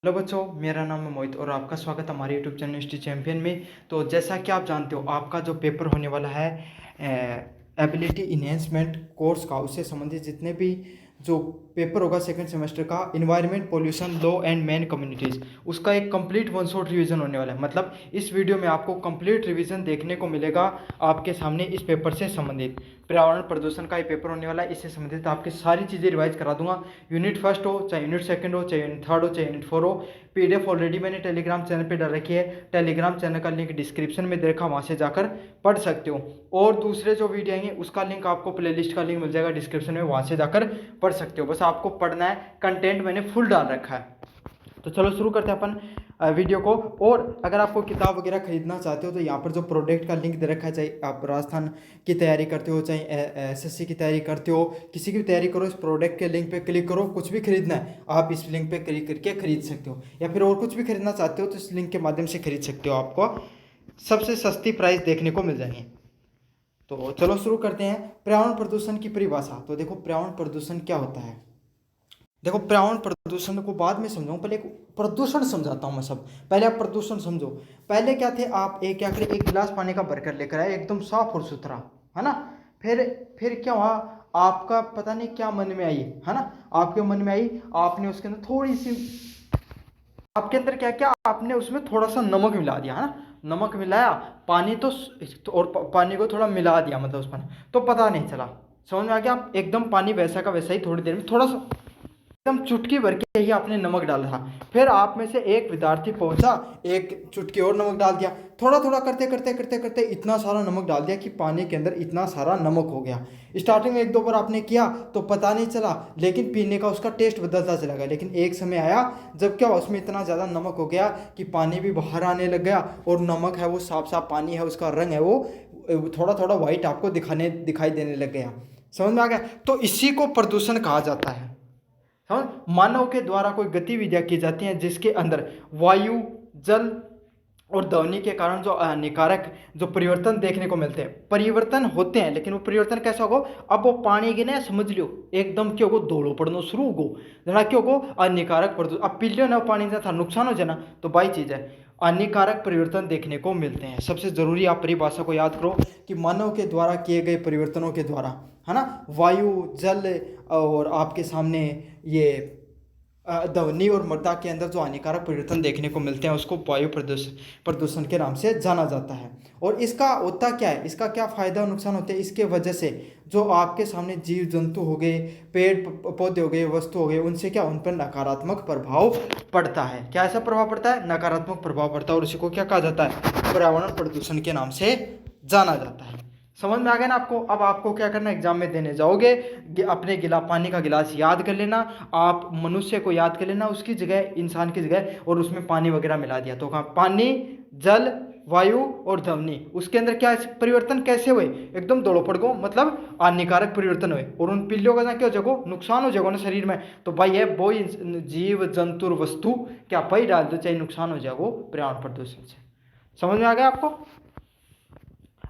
Hello बच्चों, मेरा नाम है मोहित और आपका स्वागत है हमारे यूट्यूब चैनल हिस्ट्री चैंपियन में। तो जैसा कि आप जानते हो, आपका जो पेपर होने वाला है एबिलिटी इन्हेंसमेंट कोर्स का, उससे संबंधित जितने भी जो पेपर होगा सेकंड सेमेस्टर का, environment, pollution, law and man communities, उसका एक कंप्लीट वन शॉट रिवीजन होने वाला है। मतलब इस वीडियो में आपको कंप्लीट रिवीजन देखने को मिलेगा आपके सामने इस पेपर से संबंधित। पर्यावरण प्रदूषण का ये पेपर होने वाला है, इससे संबंधित आपकी सारी चीज़ें रिवाइज करा दूंगा। यूनिट फर्स्ट हो, चाहे यूनिट सेकंड हो, चाहे यूनिट थर्ड हो, चाहे यूनिट फोर हो। पीडीएफ ऑलरेडी मैंने टेलीग्राम चैनल पे डाल रखी है। टेलीग्राम चैनल का लिंक डिस्क्रिप्शन में दे रखा, वहाँ से जाकर पढ़ सकते हो। और दूसरे जो वीडियो आएंगे उसका लिंक आपको प्लेलिस्ट का लिंक मिल जाएगा डिस्क्रिप्शन में, वहाँ से जाकर पढ़ सकते हो। बस आपको पढ़ना है, कंटेंट मैंने फुल डाल रखा है। तो चलो शुरू करते हैं अपन वीडियो को। और अगर आपको किताब वगैरह खरीदना चाहते हो तो यहाँ पर जो प्रोडक्ट का लिंक दे रखा है, चाहे आप राजस्थान की तैयारी करते हो, चाहे एसएससी की तैयारी करते हो, किसी की भी तैयारी करो, इस प्रोडक्ट के लिंक पे क्लिक करो। कुछ भी खरीदना है आप इस लिंक पे क्लिक करके खरीद सकते हो, या फिर और कुछ भी खरीदना चाहते हो तो इस लिंक के माध्यम से खरीद सकते हो। आपको सबसे सस्ती प्राइस देखने को मिल जाएंगे। तो चलो शुरू करते हैं। पर्यावरण प्रदूषण की परिभाषा। तो देखो, पर्यावरण प्रदूषण क्या होता है। देखो, पर्यावरण प्रदूषण को बाद में समझाऊं, पहले एक प्रदूषण समझाता हूं मैं सब। पहले आप प्रदूषण समझो। पहले क्या थे, आप एक क्या करें, एक गिलास पानी का भरकर लेकर आए, एकदम साफ और सुथरा, है ना। फिर क्या हुआ, आपका पता नहीं क्या मन में आई, है ना। आपके मन में आई, आपने उसके अंदर थोड़ी सी, आपके अंदर क्या क्या, आपने उसमें थोड़ा सा नमक मिला दिया, है ना। नमक मिलाया, पानी और पानी को थोड़ा मिला दिया, मतलब उस पानी तो पता नहीं चला। समझ में आ गया। आप एकदम पानी वैसा का वैसा ही, थोड़ी देर में थोड़ा सा एकदम चुटकी भर के ही आपने नमक डाला था। फिर आप में से एक विद्यार्थी पहुंचा, एक चुटकी और नमक डाल दिया। थोड़ा थोड़ा करते करते करते करते इतना सारा नमक डाल दिया कि पानी के अंदर इतना सारा नमक हो गया। स्टार्टिंग में एक दो बार आपने किया तो पता नहीं चला, लेकिन पीने का उसका टेस्ट बदलता चला गया। लेकिन एक समय आया जब क्या, उसमें इतना ज़्यादा नमक हो गया कि पानी भी बाहर आने लग गया, और नमक है वो साफ साफ पानी है, उसका रंग है वो थोड़ा थोड़ा व्हाइट आपको दिखाई देने लग गया। समझ में आ गया। तो इसी को प्रदूषण कहा जाता है। मानव के द्वारा कोई गतिविधियां की जाती हैं जिसके अंदर वायु, जल और ध्वनि के कारण जो हानिकारक जो परिवर्तन देखने को मिलते हैं, परिवर्तन होते हैं। लेकिन वो परिवर्तन कैसा होगा, अब वो पानी के ना समझ लियो, एकदम क्यों को दौड़ो पड़नो शुरू होगो, जना क्यों को हानिकारक प्रदूषण, अब पी लियो ना पानी से था नुकसान हो जाए ना, तो बाई चीज है, हानिकारक परिवर्तन देखने को मिलते हैं। सबसे जरूरी आप परिभाषा को याद करो कि मानव के द्वारा किए गए परिवर्तनों के द्वारा, है ना, वायु, जल और आपके सामने ये ध्वनि और मृदा के अंदर जो हानिकारक परिवर्तन देखने को मिलते हैं, उसको वायु प्रदूषण प्रदूषण के नाम से जाना जाता है। और इसका होता क्या है, इसका क्या फायदा और नुकसान होते हैं, इसके वजह से जो आपके सामने जीव जंतु हो गए, पेड़ पौधे हो गए, वस्तु हो गए, उनसे क्या, उन पर नकारात्मक प्रभाव पड़ता है। क्या ऐसा प्रभाव पड़ता है, नकारात्मक प्रभाव पड़ता है, और इसी को क्या कहा जाता है, पर्यावरण प्रदूषण के नाम से जाना जाता है। समझ में आ गया ना आपको। अब आपको क्या करना, एग्जाम में देने जाओगे, अपने पानी का गिलास याद कर लेना, आप मनुष्य को याद कर लेना, उसकी जगह, इंसान की जगह, और उसमें पानी वगैरह मिला दिया तो कहाँ, पानी, जल, वायु और ध्वनि, उसके अंदर क्या परिवर्तन कैसे हुए, एकदम दौड़ो पड़ गो, मतलब हानिकारक परिवर्तन हुए, और उन पिल्लों का क्या हो जाएगा, नुकसान हो जाएगा ना शरीर में। तो भाई है वो जीव जंतु वस्तु क्या पाई डाल दो, चाहे नुकसान हो जाएगा पर्यावरण प्रदूषण से। समझ में आ गया आपको।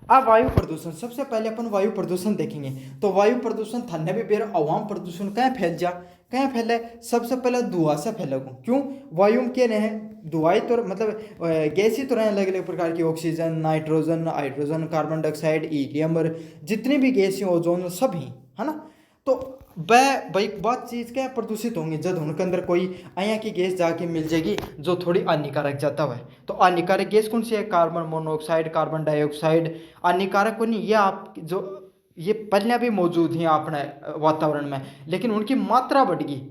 अब वायु प्रदूषण, सबसे पहले अपन वायु प्रदूषण देखेंगे। तो वायु प्रदूषण थाने भी बेर अवाम प्रदूषण कहाँ फैल जा, कहाँ फैले, सबसे पहले धुआं से फैलेगा। क्यों, वायु में क्या रहे, धुआई तो मतलब गैस ही तो रहे, अलग अलग प्रकार की, oxygen, nitrogen, hydrogen, carbon dioxide, helium, और जितनी भी गैस हैं, ओजोन, सब ही, है ना। तो वह भाई बात चीज़ क्या है, प्रदूषित होंगे जब उनके अंदर कोई यहाँ की गैस जाके मिल जाएगी जो थोड़ी हानिकारक जाता हुआ है। तो हानिकारक गैस कौन सी है, कार्बन मोनोऑक्साइड, कार्बन डाइऑक्साइड। हानिकारक को नहीं, ये आप जो ये पहले भी मौजूद हैं अपने वातावरण में, लेकिन उनकी मात्रा बढ़ गई।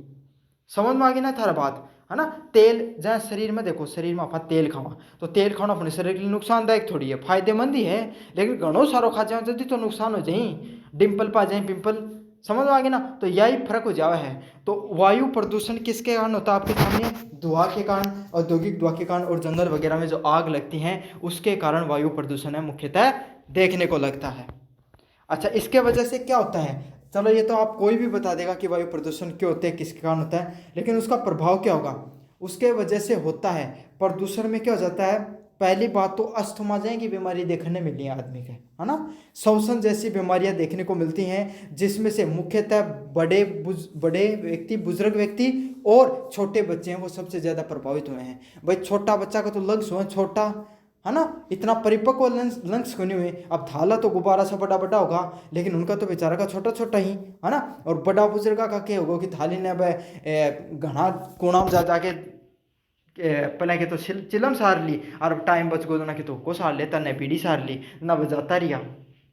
समझ में आ गई ना थारा बात, है ना। तेल जहाँ शरीर में देखो, शरीर में आप तेल खावा, तो तेल खाना अपने शरीर के लिए नुकसानदायक थोड़ी है, फायदेमंद ही है, लेकिन घणो सारो खा जाए जल्दी तो नुकसान हो जाए, डिम्पल पा जाए, पिंपल। समझ में आ गई ना, तो यही फर्क हो जावा है। तो वायु प्रदूषण किसके कारण होता है आपके सामने, धुआं के कारण, औद्योगिक धुआं के कारण, और जंगल वगैरह में जो आग लगती हैं उसके कारण वायु प्रदूषण है मुख्यतः देखने को लगता है। अच्छा, इसके वजह से क्या होता है, चलो ये तो आप कोई भी बता देगा कि वायु प्रदूषण क्यों होते हैं, किसके कारण होता है, लेकिन उसका प्रभाव क्या होगा, उसके वजह से होता है प्रदूषण में क्या हो जाता है, पहली बात तो अस्थमा की बीमारी देखने मिली है आदमी के, है ना। श्वसन जैसी बीमारियां देखने को मिलती हैं, जिसमें से मुख्यतः बड़े व्यक्ति, बुजुर्ग व्यक्ति और छोटे बच्चे हैं, वो सबसे ज़्यादा प्रभावित हुए हैं। भाई छोटा बच्चा का तो लंग्स हुआ छोटा, है ना, इतना परिपक्व लंग्स क्यों नहीं हुए। अब थाला तो गुब्बारा सा बड़ा बड़ा होगा, लेकिन उनका तो बेचारा का छोटा छोटा ही, है ना। और बड़ा बुजुर्ग का क्या होगा कि थाली ने घना कोना में जा जाके पहले के तो चिलम सार ली, और अब टाइम बच गो ना कि तो को सार लेता न पीढ़ी सार ली ना बजाता रिया,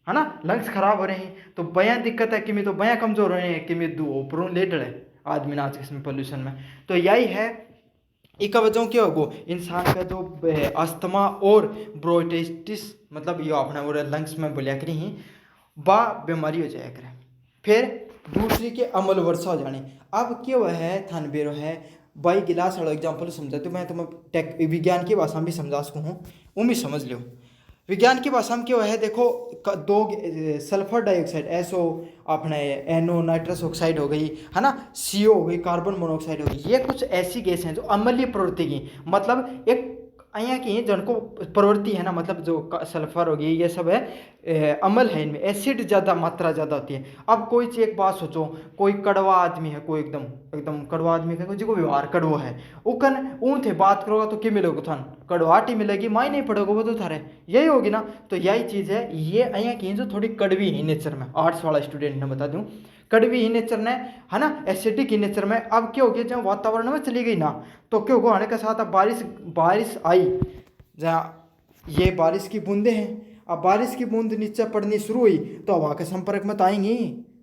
है ना। लंग्स खराब हो रहे हैं तो बयां दिक्कत है कि मैं तो बयां कमजोर हो रहे हैं कि मैं दू ऊपरों ले डले आदमी आज के समय पोल्यूशन में। तो यही है एक वजह क्या होगो इंसान का जो अस्थमा और ब्रोंकाइटिस, मतलब ये अपना वो लंग्स में बोलिया करी ही बा बीमारी हो जाया करे। फिर दूसरी के अमल वर्षा हो जाने। अब क्यों है थान बेरो है बाई गिलास वाला एग्जाम्पल समझा तो मैं तुम्हें टेक विज्ञान की भाषा में भी समझा सकूँ हूँ, वो भी समझ लो। विज्ञान की भाषा में क्यों है, देखो दो सल्फर डाइऑक्साइड एसओ, अपने एनो नाइट्रस ऑक्साइड हो गई, है ना, सीओ हो गई, कार्बन मोनोऑक्साइड हो गई, ये कुछ ऐसी गैस हैं जो अम्लीय प्रवृत्ति की, मतलब एक અહીંયા की जिनको प्रवृत्ति है ना, मतलब जो सल्फर हो गई ये सब है अम्ल है, इनमें एसिड ज़्यादा मात्रा ज़्यादा होती है। अब कोई चीज़ एक बात सोचो, कोई कड़वा आदमी है, कोई एकदम एकदम कड़वा आदमी है, जिसको व्यवहार कड़वा है, उकन ऊँ थे बात करोगा तो क्या मिलेगा थान, कड़वाहट ही मिलेगी, माई नहीं पड़ोगे वो तो थारे यही होगी ना। तो यही चीज़ है ये અહીંયા की जो थोड़ी कड़वी है नेचर में, आर्ट्स वाला स्टूडेंट ने बता दूँ, कड़वी ही नेचर ने, है ना, एसिडिक ही नेचर में। अब क्या हो गया जब वातावरण में चली गई ना, तो क्या होगा आने के साथ अब बारिश आई, जहाँ ये बारिश की बूंदें हैं, अब बारिश की बूंद नीचे पड़नी शुरू हुई तो हवा के संपर्क में तो आएंगी,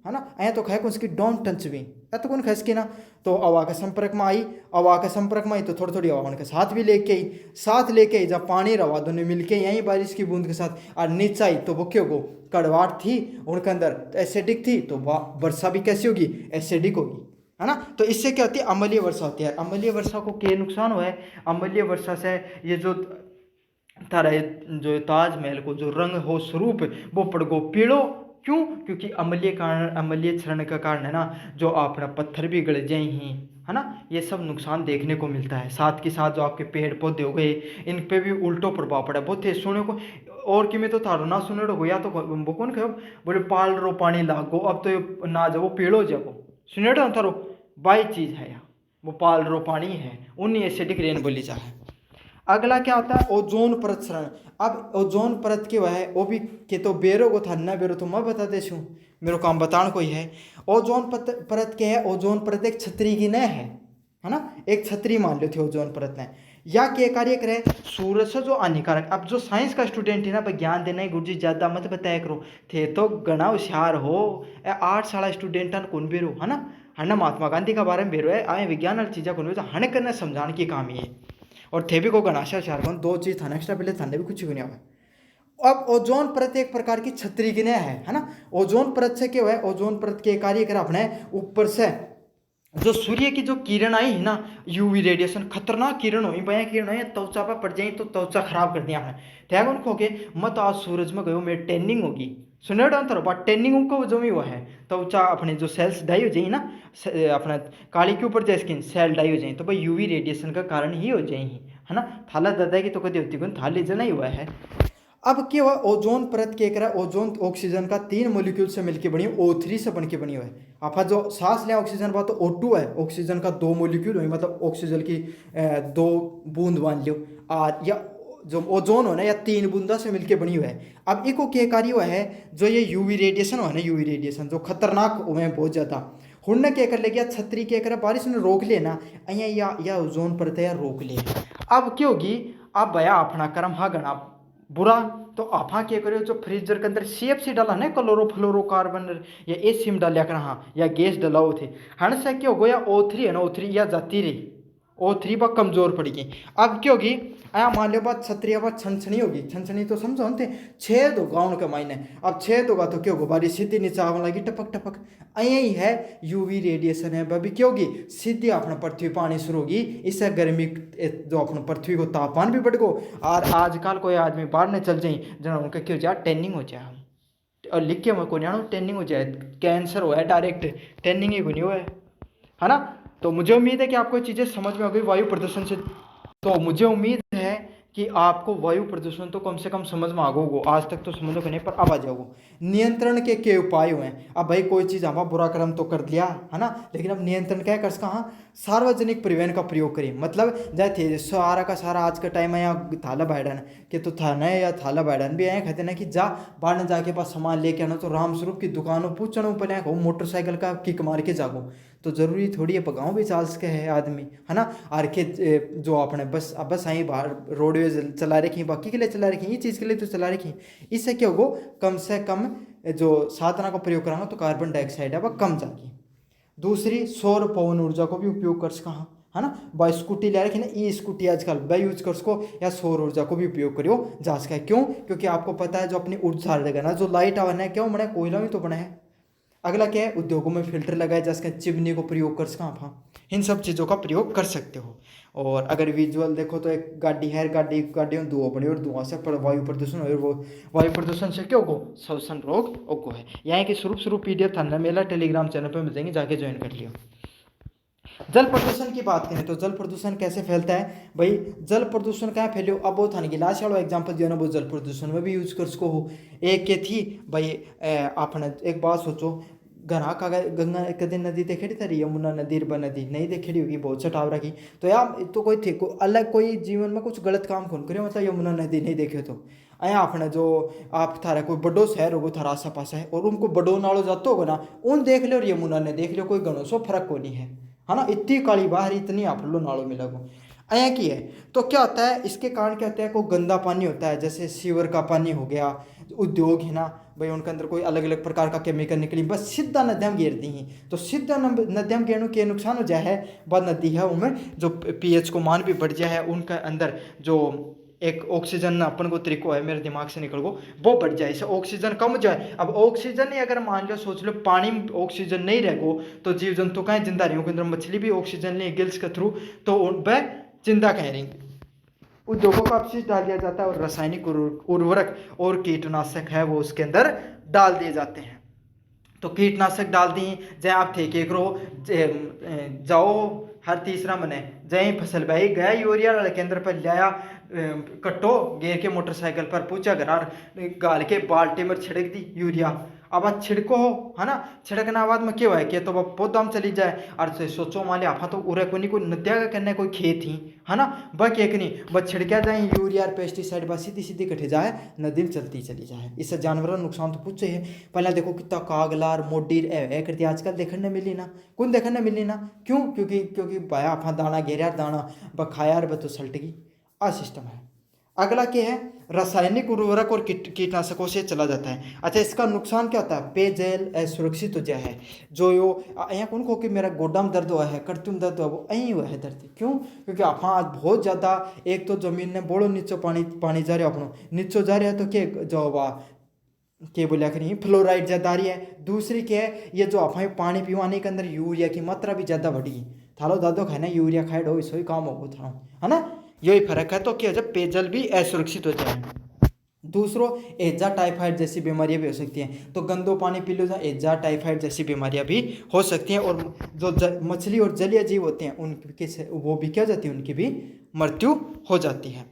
है ना। ऐ तो खै कौन उसकी डोंट टच भी ऐ तो कौन खसकी ना, तो हवा के संपर्क में आई, हवा के संपर्क में आई तो थोड़ी थोड़ी हवा उनके साथ भी लेके आई, साथ लेके आई जब पानी रवा दोनों मिलके यहीं बारिश की बूंद के साथ और नीचे आई तो वो क्यों को कड़वाहट थी उनके अंदर, तो एसिडिक थी, तो वर्षा भी कैसी होगी, एसिडिक होगी, है ना। तो इससे क्या होती है, अम्लीय वर्षा होती है। अम्लीय वर्षा को क्या नुकसान हुआ है, अम्लीय वर्षा से ये जो तारा जो ताजमहल को जो रंग हो स्वरूप वो पड़ गो पीड़ो, क्यों, क्योंकि अम्लीय क्षरण का कारण है ना, जो अपना पत्थर भी गड़ जाए ही, है ना, ये सब नुकसान देखने को मिलता है। साथ के साथ जो आपके पेड़ पौधे हो गए इन पे भी उल्टो प्रभाव पड़ा बहुत है सुने को, और कि मैं तो थारो ना सुने हो या तो वो कौन कहो बोले पाल रो पानी लागो, अब तो ना जाओ पेड़ो जाओ सुने थारो बाई चीज़ है या वो पाल रो पानी है उन्हीं एसिडिक रेन बोली जा है। अगला क्या होता है, ओजोन परत क्षरण। अब ओजोन परत के वह वो भी के तो बेरो को था ना बेरो तो मैं बता दे छूँ, मेरे काम बताना कोई है। ओजोन परत क्या है, ओजोन परत एक छतरी की न है ना, एक छतरी मान लो थी ओजोन परत ने, या क्या कार्य करे, सूरज से जो हानिकारक। अब जो साइंस का स्टूडेंट है ना ज्ञान देना ही गुरुजी ज़्यादा मत बताया करो, थे तो घना होशियार हो, 8 साल स्टूडेंट कौन बेरो, है ना, महात्मा गांधी का बारे में बेरो है, आए विज्ञान वाली चीज़ें कौन बेरो, हन करना समझाने की काम ही है। और थे भी को गणाशा चार कौन दो चीज़ था एक्स्ट्रा पहले थाने भी कुछ भी नहीं हुआ। अब ओजोन परत एक प्रकार की छतरी गिने है ना। ओजोन परत से क्या हुआ है, ओजोन परत के कार्य कर अपने ऊपर से जो सूर्य की जो किरण आई है ना, यूवी रेडिएशन खतरनाक किरण हुई, बया किरण हुई, त्वचा पर पड़ जाए तो त्वचा खराब कर दिया आपने ठैग उनको के मत आज सूरज में गयो मेरी टैनिंग होगी, सुने अंतर बात टैनिंग उनको जो भी हुआ है, त्वचा अपने जो सेल्स डाई हो जाए ना, अपना काली के ऊपर जाए स्किन सेल डाई हो जाए तो भाई यूवी रेडिएशन का कारण ही हो जाए, है ना। थाला दादा की तो कभी होती कौन थाली जना ही हुआ है। अब क्या हुआ, ओजोन परत के करा, ओजोन ऑक्सीजन का 3 मोलिक्यूल से मिलकर बनी O3 से बन के बनी हुई है। आप जो सांस लें ऑक्सीजन बात तो O2 है, ऑक्सीजन का 2 मोलिक्यूल हुई, मतलब ऑक्सीजन की 2 बूंद मान लो, और या जो ओजोन हो ना या 3 बूंदा से मिलकर बनी हुई है। अब इको क्या कार्य हुआ है, जो ये यूवी रेडिएशन हुआ ना, यूवी रेडिएशन जो खतरनाक हुए हैं बहुत ज़्यादा, हुन क्या कर ले गया छतरी क्या करे बारिश ने रोक लेना अँ या ओजोन परत या रोक ले। अब क्या होगी, अब भया अपना कर्म हा गणा बुरा, तो आपा क्या करो जो फ्रीजर के अंदर CFC डाला ना, क्लोरोफ्लोरोकार्बन या एसिम डालिया कर हाँ, या गैस डलाओ थे, हण से क्या हो गया O3 है ना, O3 या जाती रही, O3 पर कमजोर पड़ गई। अब क्या होगी, आया मान लो बात छतरी बात छनछनी होगी, छनछनी तो समझो हम थे छेद होगा उनके मायने, अब छेद होगा तो क्या होगा बारिश सीधी नीचे आने लगी टपक टपक, यही है यूवी रेडिएशन है भाभी क्या होगी सीधी अपना पृथ्वी पानी शुरू होगी, इससे गर्मी जो अपना पृथ्वी को तापमान भी बढ़ गो, और आजकल कोई आदमी बाहर न चल जाए जना उनका क्या हो जाए टैनिंग हो जाए, और लिख के को नहीं टैनिंग हो जाए, कैंसर हो है डायरेक्ट टैनिंग ही नहीं हुआ है ना। तो मुझे उम्मीद है कि आपको चीज़ें समझ में आ गई वायु प्रदूषण से, तो मुझे उम्मीद है कि आपको वायु प्रदूषण तो कम से कम समझ में आगो, आज तक तो समझो कि नहीं, पर अब आ जाओ नियंत्रण के उपाय हैं। अब भाई कोई चीज़ हमारा बुरा कर्म तो कर दिया है ना, लेकिन अब नियंत्रण क्या कर सका, हाँ सार्वजनिक परिवहन का प्रयोग करें। मतलब जय थे सारा का सारा आज का टाइम है यहाँ थाला बैठन कि तो थाना या थाला बैठन भी आए कहते ना कि जा बाहर जाके पास सामान लेके आना, तो राम स्वरूप की दुकानों पूछना पर आए मोटरसाइकिल का किक मार के जागो, तो जरूरी थोड़ी है पगाओ भी चाल सके है आदमी, है ना। आर के जो अपने बस अब बस आई बाहर रोडवेज चला रखी, बाकी के लिए चला रखी, ये चीज़ के लिए तो चला रखी, इससे क्या होगा कम से कम जो साधना का प्रयोग करांगा तो कार्बन डाइऑक्साइड है वह कम जाएगी। दूसरी सौर पवन ऊर्जा को भी उपयोग कर सका, है ना। बाई स्कूटी ले रखी ना, ई स्कूटी आजकल बाई यूज कर सको, या सौर ऊर्जा को भी उपयोग करियो जा सका है। क्यों? क्योंकि आपको पता है जो अपनी ऊर्जा रहेगा ना, जो लाइट आवन है क्यों बना है, कोयला में तो बना है। अगला क्या है, उद्योगों में फिल्टर लगाए जा सके, चिमनी को प्रयोग कर सका आप, इन सब चीज़ों का प्रयोग कर सकते हो। और अगर विजुअल देखो तो एक गाड़ी है, गाड़ियों धुआं बने और धुआं से वायु प्रदूषण और वो वायु प्रदूषण से क्यों को श्वसन रोग को है। यहाँ की स्वरूप PDF थाना मेला टेलीग्राम चैनल पर मिल जाएंगे, जाके ज्वाइन कर लियो। जल प्रदूषण की बात करें तो जल प्रदूषण कैसे फैलता है भाई, जल प्रदूषण क्या फैलियो, अब वो थाने गिलास वाला एग्जाम्पल दिया ना, वो जल प्रदूषण में भी यूज कर सको हो। एक के थी भाई आपने एक बात सोचो, गंगा का गंगा कदे नदी देखेड़ी थी, यमुना नदी ब नदी नहीं देखेड़ी होगी, बहुत सा टावर की, तो यार तो कोई थे को अलग कोई जीवन में कुछ गलत काम कौन करे, मतलब यमुना नदी नहीं देखे तो अया आपने जो आप थारा कोई बड़ो शहर होगो थारा आसा पासा है और उनको बड़ो नालों जातो होगा ना, उन देख लो और यमुना ने देख लो, कोई गणों सो फर्क को नहीं है ना। इतनी काली बाहर इतनी आप लो नालों मिलेगो अया की है। तो क्या होता है, इसके कारण क्या होता है, कोई गंदा पानी होता है जैसे सीवर का पानी हो गया, उद्योग है ना भाई उनके अंदर कोई अलग अलग प्रकार का केमिकल निकली, बस सीधा नदियाँ घेर दी हैं, तो सीधा नदियाँ घेरने के नुकसान हो जाए है, बाद नदी है उनमें जो pH को मान भी बढ़ जाए है, उनके अंदर जो एक ऑक्सीजन अपन को तरीको है मेरे दिमाग से निकल गो वो बढ़ जाए, इससे ऑक्सीजन कम हो जाए। अब ऑक्सीजन ही अगर मान लो सोच लो पानी में ऑक्सीजन नहीं रहेगो तो जीव जंतु कहें जिंदा रही, अंदर मछली भी ऑक्सीजन नहीं गिल्स के थ्रू, तो उन पर जिंदा कह रही। उद्योगों का अपशिष्ट डाल दिया जाता है और रासायनिक उर्वरक और कीटनाशक है वो उसके अंदर डाल दिए जाते हैं। तो कीटनाशक डाल दिए जय आप ठेके करो जाओ, हर तीसरा मने जय फसल बही गया यूरिया वाले केंद्र पर लाया कट्टो गेर के मोटरसाइकिल पर पूछा घरार गाल के बाल्टी में छिड़क दी यूरिया। अब आज छिड़को हो है ना, छिड़कना बाद में क्या है कि तो बहुत दाम चली जाए, और सोचो मान लिया तो उरे कोई नदिया का करने कोई खेत ही है ना, बस एक नहीं बस छिड़का जाए यूरिया और पेस्टिसाइड बस सीधी सीधी कटे जाए नदी में चलती चली जाए, इससे जानवरों का नुकसान तो पूछे है। पहले देखो कितना कागलार मोडीर ए करती आजकल देखने मिली ना, कौन देखने मिली ना, क्यों क्योंकि भाया आपा दाना घेरिया दाना बखाया तो सल्टगी आ सिस्टम है। अगला क्या है, रासायनिक उर्वरक और कीटनाशकों से चला जाता है। अच्छा इसका नुकसान क्या होता है, पेयजल असुरक्षित हो जाए है, जो यो यहाँ कौन को कि मेरा गोडा में दर्द हुआ है करतुम दर्द हुआ वो यहीं हुआ है दर्द, क्यों क्योंकि आप आज बहुत ज़्यादा एक तो जमीन ने बोलो नीचो पानी जा रहा है अपनों नीचो जा रहा है, तो क्या जो वाह के बोलिया करी फ्लोराइड ज़्यादा आ रही है। दूसरी क्या है, ये जो आप पानी पीवाने के अंदर यूरिया की मात्रा भी ज़्यादा बढ़ी, थालो दादो खाए ना यूरिया खाए हो इसो ही काम हो था है ना, यही फर्क है। तो क्या जब पेयजल भी असुरक्षित हो जाए। दूसरों एजा टाइफाइड जैसी बीमारियां भी हो सकती हैं, तो गंदो पानी पी लो जा एजा टाइफाइड जैसी बीमारियां भी हो सकती हैं, और जो मछली और जलीय जीव होते हैं उनके वो भी क्या जाती है, उनकी भी मृत्यु हो जाती है।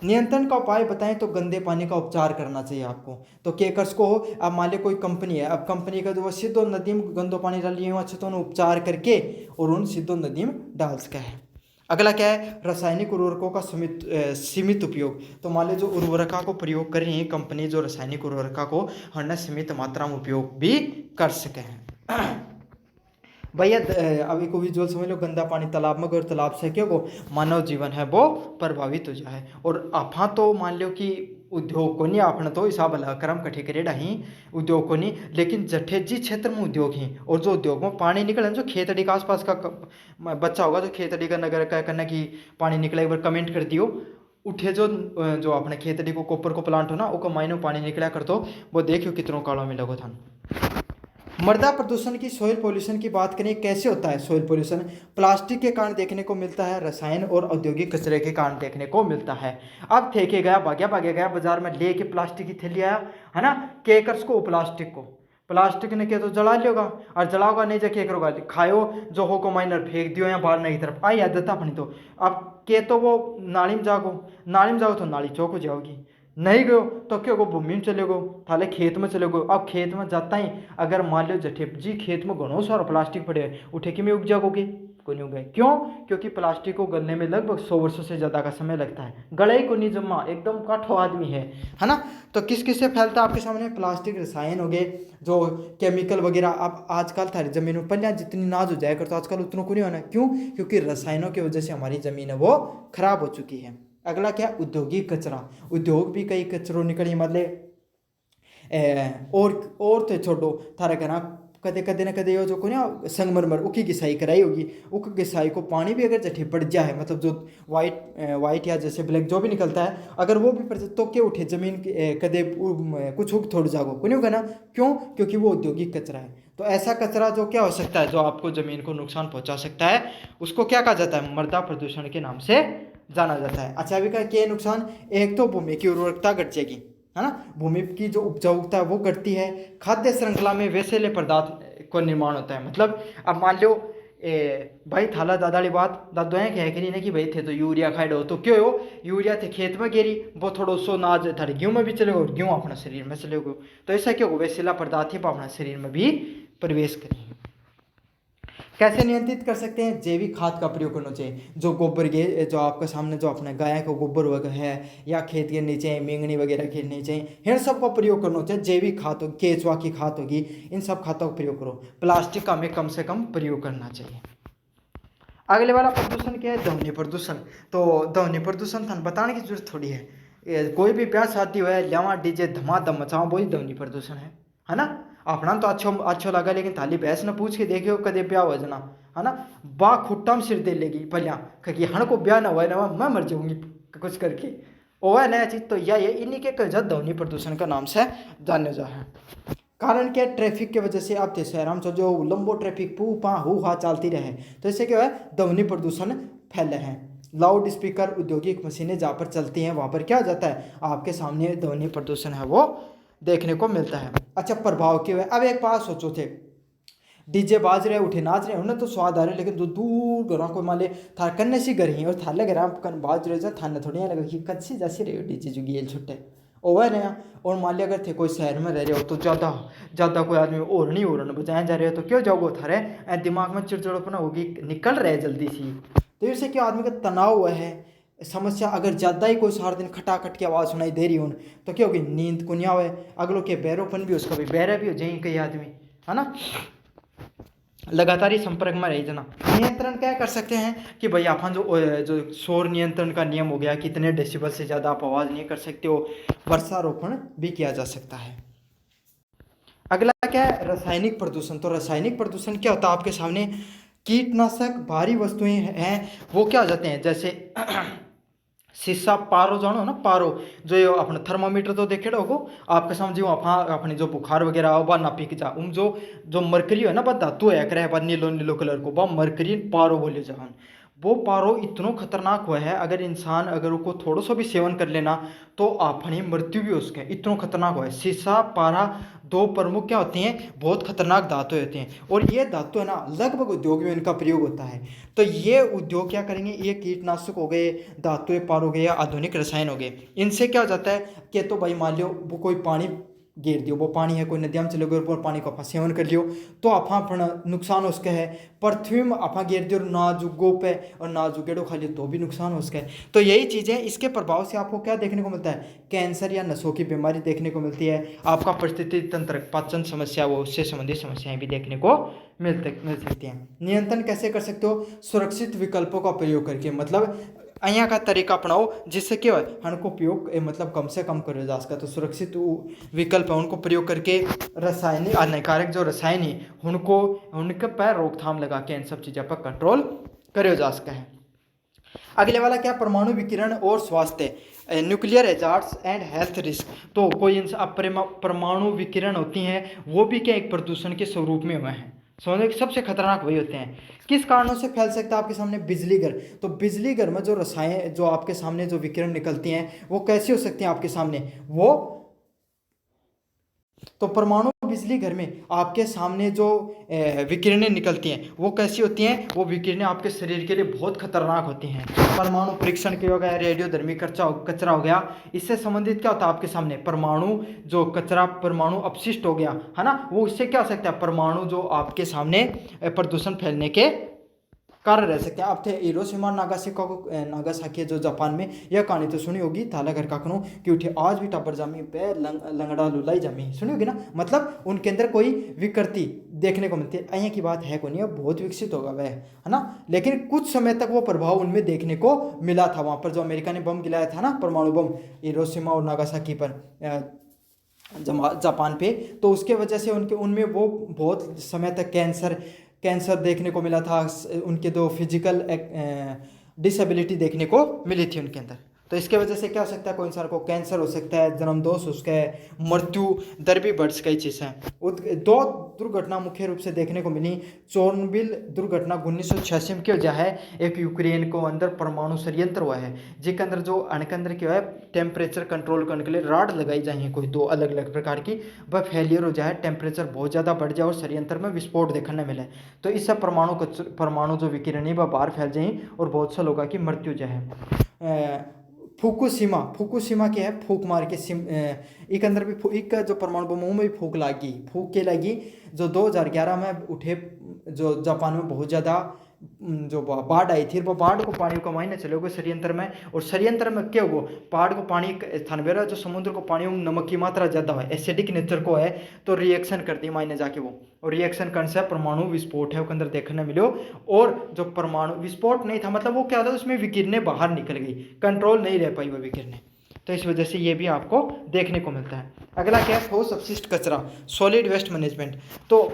नियंत्रण का उपाय बताएं तो गंदे पानी का उपचार करना चाहिए आपको। तो केकर्स को हो, अब मान ली कोई कंपनी है, अब कंपनी का जो वो सीधो नदी में गंदो पानी डाल लिए अच्छे तो उपचार करके और उन सीधो नदी में डाल सका है। अगला क्या है, रासायनिक उर्वरकों का सीमित उपयोग। तो मान लो जो उर्वरका को प्रयोग कर रही है कंपनी, जो रासायनिक उर्वरका को हर सीमित मात्रा में उपयोग भी कर सके हैं। भैया अभी को विजुअल समझ लो, गंदा पानी तालाब में गए, तालाब से क्या को मानव जीवन है वो प्रभावित हो जाए। और आपा तो मान लो कि उद्योग को नहीं आपने तो हिसाब क्रम कठे करेडा ही उद्योग को नहीं, लेकिन जठे जी क्षेत्र में उद्योग ही, और जो उद्योग में पानी निकले जो खेतड़ी के आसपास का बच्चा होगा जो खेतड़ी का नगर का करना कि पानी निकला, एक बार कमेंट कर दियो उठे जो अपने खेतड़ी को कोपर को प्लांट हो ना वो मायने पानी निकला कर दो, वो देखियो कितनों कालों में लगो था। मृदा प्रदूषण की सॉइल पोल्यूशन की बात करें कैसे होता है सॉइल पोल्यूशन, प्लास्टिक के कारण देखने को मिलता है, रसायन और औद्योगिक कचरे के कारण देखने को मिलता है। अब ठेके गया भाग्या गया बाजार में लेके प्लास्टिक की थैली आया है ना, केकर्स को प्लास्टिक ने क्या तो जला लियोगा, और जलाओगा नहीं जा केकर खायो जो हो को माइनर फेंक दियो या बाहर नहीं तरफ आई आदत अपनी। तो अब के तो वो नाली में जाओ तो नाली चौक हो जाओगी, नहीं गयो तो क्या होगा, भूमि में चले गो, थाले खेत में चले गो। अब खेत में जाता ही अगर मान लो जठे जी खेत में घणो सारा प्लास्टिक पड़े है, उठे कि में उग जाओगे, को नहीं उगे। क्यों? क्योंकि प्लास्टिक को गलने में लगभग 100 वर्षों से ज़्यादा का समय लगता है, गले ही को नहीं जमा, एकदम काठो आदमी है ना। तो किस किस से फैलता है आपके सामने? प्लास्टिक, रसायन हो गए, जो केमिकल वगैरह। अब आजकल थारी जमीन में पलियाँ जितनी नाज हो जाया कर, तो आजकल उतना को नहीं होना। क्यों? क्योंकि रसायनों की वजह से हमारी ज़मीन है वो खराब हो चुकी है। अगला क्या? औद्योगिक कचरा। उद्योग भी कई कचरों निकली, मतलब और तो छोड़ो, थारा कहना कदे कदे न कदे जो को ना संगमरमर उकी घिसाई कराई होगी, उक घिसाई को पानी भी अगर जठे पड़ जाए, मतलब जो वाइट या जैसे ब्लैक जो भी निकलता है, अगर वो भी पड़ जाए तो क्या उठे जमीन कदे कुछ उग थोड़ जागो को नहीं होगा ना। क्यों? क्योंकि वो औद्योगिक कचरा है। तो ऐसा कचरा जो क्या हो सकता है, जो आपको जमीन को नुकसान पहुंचा सकता है, उसको क्या कहा जाता है? मृदा प्रदूषण के नाम से जाना जाता है। अच्छा, अभी का क्या नुकसान? एक तो भूमि की उर्वरकता घट जाएगी, है ना, भूमि की जो उपजाऊता है वो घटती है। खाद्य श्रृंखला में वैसेले पदार्थ को निर्माण होता है। मतलब अब मान लो भाई थाला दादाड़ी बात दादोएं कह करी ना कि भाई थे तो यूरिया खाए दो, तो क्यों हो? यूरिया थे खेत में गेरी, वो थोड़ा सो नाज थारे गेहूं में भी चलेगा और गेहूं अपना शरीर में चलेगा। तो ऐसा क्यों हो? वैसेला पदार्थ ही अपना शरीर में भी प्रवेश करेंगे। कैसे नियंत्रित कर सकते हैं? जैविक खाद का प्रयोग करना चाहिए। जो गोबर के जो आपके सामने जो अपने गाय का गोबर वगैरह है, या खेत के नीचे मेंगनी वगैरह खेलनी चाहिए, इन सब का प्रयोग करना चाहिए। जैविक खाद हो, केचुआ की खाद होगी, इन सब खादों का प्रयोग करो। प्लास्टिक का हमें कम से कम प्रयोग करना चाहिए। अगले वाला प्रदूषण क्या है? ध्वनि प्रदूषण। तो ध्वनि प्रदूषण था बताने की जरूरत थोड़ी है, कोई भी ब्याह शादी हो लावा डीजे धमाधम मचाओ, वही ध्वनि प्रदूषण है ना। अपना तो अच्छो लगा, लेकिन थाली भैंस ने पूछ के देखियो कदे ब्याह हो जाना, है ना, बा खुट्टा में सिर दे लेगी पलिया कि हण को ब्याह ना हुआ ना मैं मर जाऊंगी कुछ करके। ओ है नया चीज तो यह इन्हीं के ध्वनि प्रदूषण का नाम से जाने जा है। कारण क्या? ट्रैफिक की वजह से आप थे शहर में जो लंबो ट्रैफिक पू पा हु हा चलती रहे, तो इससे क्या है? ध्वनि प्रदूषण फैले हैं। लाउड स्पीकर, औद्योगिक मशीनें जहाँ पर चलती हैं वहाँ पर क्या हो जाता है? आपके सामने ध्वनि प्रदूषण है वो देखने को मिलता है। अच्छा, प्रभाव क्या है? अब एक बात सोचो थे, डीजे बाज रहे उठे नाच रहे उन्हें तो स्वाद आ रहे, लेकिन जो दूर घर को मान ले थार कन्ने सी घर ही और थार लग रहा कन बाज रहे थाने थोड़ी लगे कि कच्ची जैसी रहे डीजे जो गेल छुट्टे ओवर नया। और मान लिया अगर थे कोई शहर में रह रहे हो तो ज़्यादा कोई आदमी ओरन बजाए जा रहे हो, तो क्यों जाओगे? थारे दिमाग में चिड़चिड़पना होगी, निकल रहे जल्दी सी। तो इससे क्या आदमी का तनाव हुआ है, समस्या। अगर ज़्यादा ही कोई सारा दिन खटाखट की आवाज़ सुनाई दे रही हो तो क्या होगी? नींद को नहीं आवे, अगलों के बैरोपन भी, उसका भी बैरा भी हो जाएंगे कई आदमी, है ना। लगातार ही संपर्क में रह जाना। नियंत्रण क्या कर सकते हैं कि भाई अपन जो शोर नियंत्रण का नियम हो गया, कितने डेसिबल से ज़्यादा आप आवाज़ नहीं कर सकते हो। वर्षारोपण भी किया जा सकता है। अगला क्या है? रासायनिक प्रदूषण। तो रासायनिक प्रदूषण क्या होता है आपके सामने? कीटनाशक भारी वस्तुएं हैं वो क्या हो जाते हैं, जैसे शीशा पारो जानो ना, पारो जो ये अपना थर्मामीटर तो देखे होगो आपके सामने, जो अपने जो बुखार वगैरह हो बा नापी के जा जो मरकरी है ना, बा धातु है करे बा नीलो नीलो कलर को बा मरकरी पारो बोले जान। वो पारो इतना खतरनाक हुआ है, अगर इंसान अगर उसको थोड़ा सा भी सेवन कर लेना तो अपनी मृत्यु भी हो सके, इतना खतरनाक हुआ है। शीशा पारा दो प्रमुख क्या होते हैं? बहुत खतरनाक धातु होते हैं, और ये धातु है ना लगभग उद्योग में इनका प्रयोग होता है। तो ये उद्योग क्या करेंगे? ये कीटनाशक हो गए, धातु पार हो गए, या आधुनिक रसायन हो गए, इनसे क्या हो जाता है कि तो भाई मान लो वो कोई पानी गिर दियो, वो पानी है कोई नदिया में चले गए और पानी को आप सेवन कर लियो तो आप अपना नुकसान हो सके है। पृथ्वी में आप गिर दियो ना जुगो पे और ना जुगेड़ो खा लियो तो भी नुकसान हो सके है। तो यही चीज़ें, इसके प्रभाव से आपको क्या देखने को मिलता है? कैंसर या नसों की बीमारी देखने को मिलती है। आपका परिस्थिति तंत्र, पाचन समस्या, वो उससे संबंधित समस्याएं भी देखने को मिल सकती हैं। नियंत्रण कैसे कर सकते हो? सुरक्षित विकल्पों का प्रयोग करके, मतलब અહીંયા का तरीका अपनाओ जिससे क्या है हमको उपयोग मतलब कम से कम करो जा सका। तो सुरक्षित विकल्प है उनको प्रयोग करके रासायनिक हानिकारक जो रसायन है उनके पर रोकथाम लगा के इन सब चीज़ों पर कंट्रोल करो जा सका है। अगले वाला क्या? परमाणु विकिरण और स्वास्थ्य, nuclear hazards and health risk. तो कोई परमाणु विकिरण होती हैं वो भी क्या एक प्रदूषण के स्वरूप में हुए हैं। समझो कि सबसे खतरनाक वही होते हैं। किस कारणों से फैल सकता है आपके सामने? बिजली घर। तो बिजली घर में जो रसायन जो आपके सामने जो विकिरण निकलती हैं वो कैसी हो सकती हैं आपके सामने? वो तो परमाणु बिजली घर में आपके सामने जो विकिरणें निकलती हैं वो कैसी होती हैं, वो विकिरणें आपके शरीर के लिए बहुत खतरनाक होती हैं। परमाणु परीक्षण के हो गया, रेडियोधर्मी कचरा हो गया, इससे संबंधित क्या होता है आपके सामने, परमाणु जो कचरा, परमाणु अपशिष्ट हो गया है ना, वो इससे क्या हो सकता है, परमाणु जो आपके सामने प्रदूषण फैलने के कारण रह सकते हैं। अब थे हिरोशिमा नागासाकी जो जापान में, यह कहानी तो सुनी होगी, थाला घर का कनो कि उठे आज भी टाबर जामी पे लंगड़ा लुलाई जामी, सुनी होगी ना, मतलब उनके अंदर कोई विकृति देखने को मिलती है। अहिया की बात है को नहीं, अब बहुत विकसित होगा वह, है ना, लेकिन कुछ समय तक वो प्रभाव उनमें देखने को मिला था। वहाँ पर जो अमेरिका ने बम गिराया था ना, परमाणु बम हिरोशिमा और नागासाकी पर जापान पे, तो उसके वजह से उनमें वो बहुत समय तक कैंसर देखने को मिला था, उनके जो फिजिकल डिसेबिलिटी देखने को मिली थी उनके अंदर। तो इसके वजह से क्या हो सकता है, कोई इंसान को कैंसर हो सकता है, जन्म दोष हो सकता है, मृत्यु दर भी बढ़ कई चीज़ें। दो दुर्घटना मुख्य रूप से देखने को मिली। चोर्नोबिल दुर्घटना 1986 में क्या है, एक यूक्रेन को अंदर परमाणु षड्यंत्र हुआ है, जिसके अंदर जो अणु के अंदर क्या है, टेम्परेचर कंट्रोल करने के लिए राड लगाई जाए कोई दो अलग अलग प्रकार की, वह फेलियर हो जाए, टेम्परेचर बहुत ज़्यादा बढ़ जाए और षड्यंत्र में विस्फोट देखने मिले। तो इससे परमाणु जो विकिरण है वह बाहर फैल जाए और बहुत सा लोगों की मृत्यु जो है। फुकुशिमा क्या है, फूक मार के एक अंदर भी एक जो परमाणु बम में भी फूक के लगी जो 2011 में उठे, जो जापान में बहुत ज़्यादा जो बाढ़ आई थी, वो बाढ़ को पानी को मायने चले गए षड्यंत्र में, और षड्यंत्र में क्या हुआ, पहाड़ को पानी स्थान बेरा जो समुद्र को पानी में नमक की मात्रा ज़्यादा है, एसिडिक नेचर को है, तो रिएक्शन करती मायने जाके वो, और रिएक्शन करने से परमाणु विस्फोट है उसके अंदर देखने मिलो। और जो परमाणु विस्फोट नहीं था, मतलब वो क्या था, उसमें विकिरणें बाहर निकल गई, कंट्रोल नहीं रह पाई वो विकिरणें, तो इस वजह से ये भी आपको देखने को मिलता है। अगला क्या है, ठोस अपशिष्ट कचरा, सॉलिड वेस्ट मैनेजमेंट। तो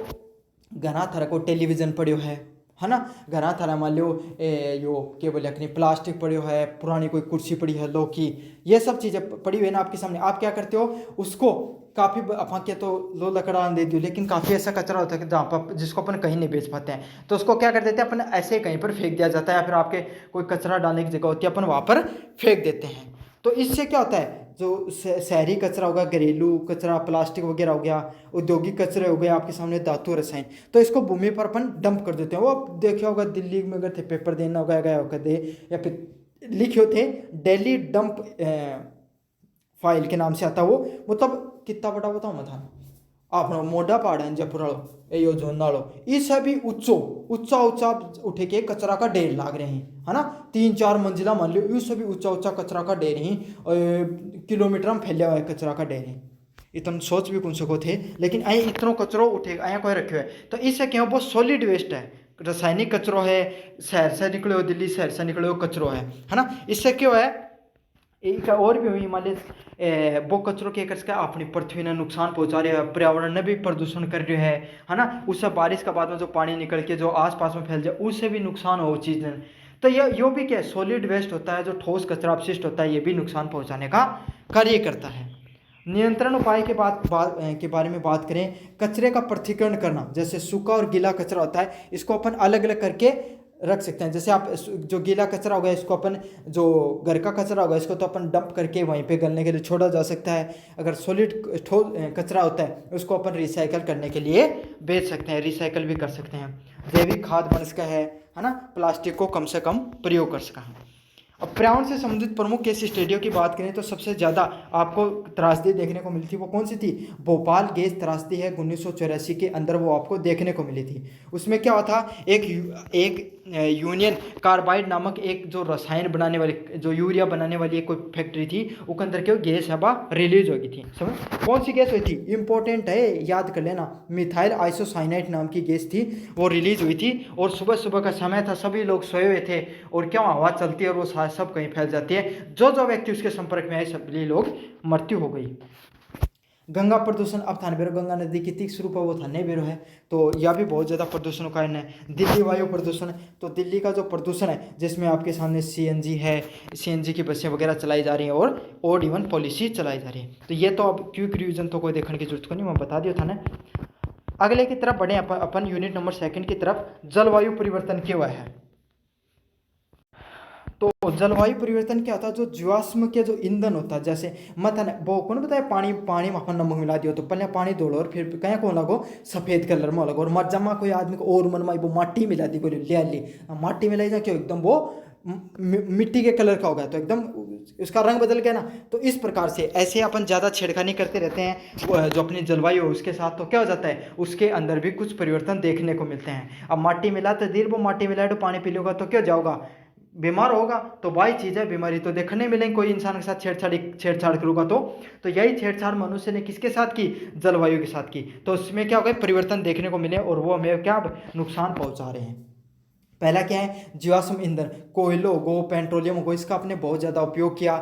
घना थर को टेलीविजन पड़ो है ना, घना थारा मान लो यो क्या बोले अपनी प्लास्टिक पड़ी है, पुरानी कोई कुर्सी पड़ी है, लौकी, ये सब चीज़ें पड़ी हुई है ना आपके सामने, आप क्या करते हो, उसको काफ़ी अपन के तो लो लकड़ा दे दी, लेकिन काफ़ी ऐसा कचरा होता है कि जहाँ पर जिसको अपन कहीं नहीं बेच पाते हैं, तो उसको क्या कर देते हैं अपन, ऐसे कहीं पर फेंक दिया जाता है, या फिर आपके कोई कचरा डालने की जगह होती है, अपन वहाँ पर फेंक देते हैं। तो इससे क्या होता है, जो शहरी कचरा होगा, घरेलू कचरा, प्लास्टिक वगैरह हो गया, औद्योगिक कचरे हो गए, आपके सामने धातु रसायन, तो इसको भूमि पर अपन डंप कर देते हैं। वो आप देखा होगा दिल्ली में अगर थे पेपर देना होगा गया होगा दे, या फिर लिखे होते दिल्ली डंप फाइल के नाम से आता वो, मतलब कितना बड़ा बताऊँ मैं था, आप मोटा पहाड़ है जयपुर यो झोनाड़ो, ये सभी ऊंचा उठे के कचरा का ढेर लाग रहे हैं, है ना, 3-4 मंजिला मान लो, ये सभी ऊंचा कचरा का ढेर ही किलोमीटर में फैलिया हुआ है कचरा का ढेर है, इतना सोच भी कौन सको थे, लेकिन अँ इतना कचरो उठेगा अँ कोई रखे हुए, तो इससे क्या वो सॉलिड वेस्ट है, रासायनिक कचरो है, शहर से निकले हो, दिल्ली शहर से निकले हो कचरो है ना, इससे क्यों है एक और भी हुई मान लीजिए वो कचरों के करके अपनी पृथ्वी ने नुकसान पहुंचा रहे हैं, पर्यावरण ने भी प्रदूषण कर रहे हैं, है ना, उससे बारिश के बाद में जो पानी निकल के जो आसपास में फैल जाए उससे भी नुकसान हो चीज़। तो यो भी क्या सॉलिड वेस्ट होता है, जो ठोस कचरा अपशिष्ट होता है, ये भी नुकसान पहुंचाने का कार्य करता है। नियंत्रण उपाय के बारे में बात करें, कचरे का पृथक्करण करना, जैसे सूखा और गीला कचरा होता है, इसको अपन अलग अलग करके रख सकते हैं। जैसे आप जो गीला कचरा होगा इसको अपन, जो घर का कचरा होगा इसको तो अपन डंप करके वहीं पे गलने के लिए छोड़ा जा सकता है। अगर सॉलिड कचरा होता है उसको अपन रिसाइकल करने के लिए बेच सकते हैं, रिसाइकल भी कर सकते हैं, जैविक खाद बन सका है ना, प्लास्टिक को कम से कम प्रयोग कर सका है। अब पर्यावरण से संबंधित प्रमुख केस स्टडियों की बात करें तो सबसे ज़्यादा आपको त्रासदी देखने को मिली थी, वो कौन सी थी, भोपाल गैस त्रासदी है 1984 के अंदर वो आपको देखने को मिली थी। उसमें क्या हुआ था, एक यूनियन कार्बाइड नामक एक जो रसायन बनाने वाली, जो यूरिया बनाने वाली एक कोई फैक्ट्री थी, उसके अंदर क्यों गैस हवा रिलीज हो गई थी। समझ कौन सी गैस हुई थी, इंपॉर्टेंट है, याद कर लेना, मिथाइल आइसोसाइनाइड नाम की गैस थी, वो रिलीज हुई थी। और सुबह सुबह का समय था, सभी लोग सोए हुए थे, और क्यों हवा चलती है और वो सब कहीं फैल जाती है, जो व्यक्ति उसके संपर्क में आए सभी लोग मृत्यु हो गई। गंगा प्रदूषण, अब थाने बेरो गंगा नदी की तीक स्वरूप है वो थाने बेरो है, तो यह भी बहुत ज़्यादा प्रदूषण का कारण है। दिल्ली वायु प्रदूषण, तो दिल्ली का जो प्रदूषण है जिसमें आपके सामने सीएनजी है, सीएनजी की बसें वगैरह चलाई जा रही हैं और ओड इवन पॉलिसी चलाई जा रही है। तो ये तो अब क्विक रिवीजन तो कोई देखने की जरूरत को नहीं, मैं बता दिया था ना। अगले की तरफ बढ़े अपन यूनिट नंबर 2 की तरफ, जलवायु परिवर्तन क्या हुआ है। तो जलवायु परिवर्तन क्या होता है, जो जीवाश्म के जो ईंधन होता है, जैसे मथन वो कौन बताया, पानी पानी में अपन नमक मिला दियो तो पहले पानी धोलो और फिर कहीं को लगो सफेद कलर में लगो, और मर जमा कोई आदमी को और मन में वो माटी मिला दी, बोले ले ली माटी मिलाई जा क्यों एकदम वो मिट्टी के कलर का हो गया, तो एकदम उसका रंग बदल गया ना। तो इस प्रकार से ऐसे अपन ज़्यादा छेड़खानी करते रहते हैं जो अपनी जलवायु है उसके साथ, तो क्या हो जाता है उसके अंदर भी कुछ परिवर्तन देखने को मिलते हैं। अब माटी मिला तो देर वो माटी मिलाए तो पानी पी लोगा तो क्या जाओगा, बीमार होगा। तो वही चीज़ है, बीमारी तो देखने मिलेंगे कोई इंसान के साथ छेड़छाड़ करूँगा तो यही छेड़छाड़ मनुष्य ने किसके साथ की, जलवायु के साथ की। तो उसमें क्या हो गया, परिवर्तन देखने को मिले और वो हमें क्या नुकसान पहुँचा रहे हैं। पहला क्या है, जीवाश्म ईंधन, कोयलों को पेट्रोलियम को इसका आपने बहुत ज़्यादा उपयोग किया।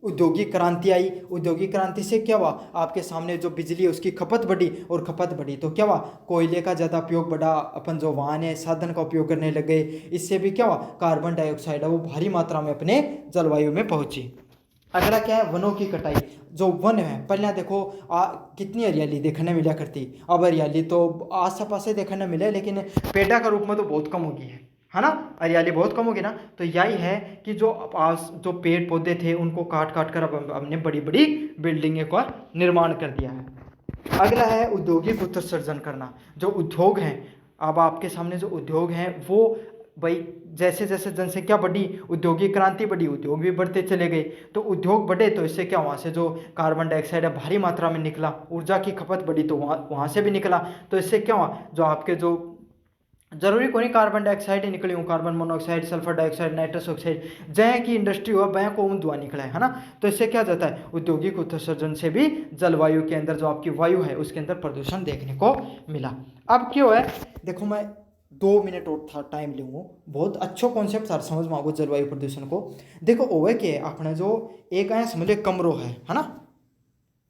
औद्योगिक क्रांति आई, औद्योगिक क्रांति से क्या हुआ, आपके सामने जो बिजली है उसकी खपत बढ़ी, और खपत बढ़ी तो क्या हुआ, कोयले का ज़्यादा उपयोग बढ़ा, अपन जो वाहन है साधन का उपयोग करने लग गए। इससे भी क्या हुआ, कार्बन डाइऑक्साइड है वो भारी मात्रा में अपने जलवायु में पहुंची। अगला क्या है, वनों की कटाई। जो वन है पहले देखो कितनी हरियाली देखने मिला करती, अब हरियाली तो आस पास से देखने मिले, लेकिन पेड़ा का रूप में तो बहुत कम होगी है ना, हरियाली बहुत कम होगी ना। तो यही है कि जो पास जो पेड़ पौधे थे उनको काट काट कर अब हमने बड़ी बड़ी बिल्डिंगों का निर्माण कर दिया है। अगला है औद्योगिक उत्सर्जन करना। जो उद्योग हैं, अब आपके सामने जो उद्योग हैं वो भाई जैसे जैसे जनसंख्या बढ़ी, औद्योगिक क्रांति बढ़ी, उद्योग भी बढ़ते चले गए। तो उद्योग बढ़े तो इससे क्या, वहाँ से जो कार्बन डाइऑक्साइड है भारी मात्रा में निकला, ऊर्जा की खपत बढ़ी तो वहाँ से भी निकला। तो इससे क्या हुआ, जो आपके जो जरूरी कोई कार्बन डाइऑक्साइड ही निकली हूँ, carbon monoxide, sulphur dioxide, nitrous oxide, जय की इंडस्ट्री हुआ वह को धुआं निकला है ना। तो इससे क्या जाता है, औद्योगिक उत्सर्जन से भी जलवायु के अंदर जो आपकी वायु है उसके अंदर प्रदूषण देखने को मिला। अब क्यों है, देखो मैं 2 मिनट और था टाइम लूँगा, बहुत अच्छो कॉन्सेप्ट सर समझ में आगो जलवायु प्रदूषण को। देखो ओवे के अपना जो एक आया समझ कमरो है ना,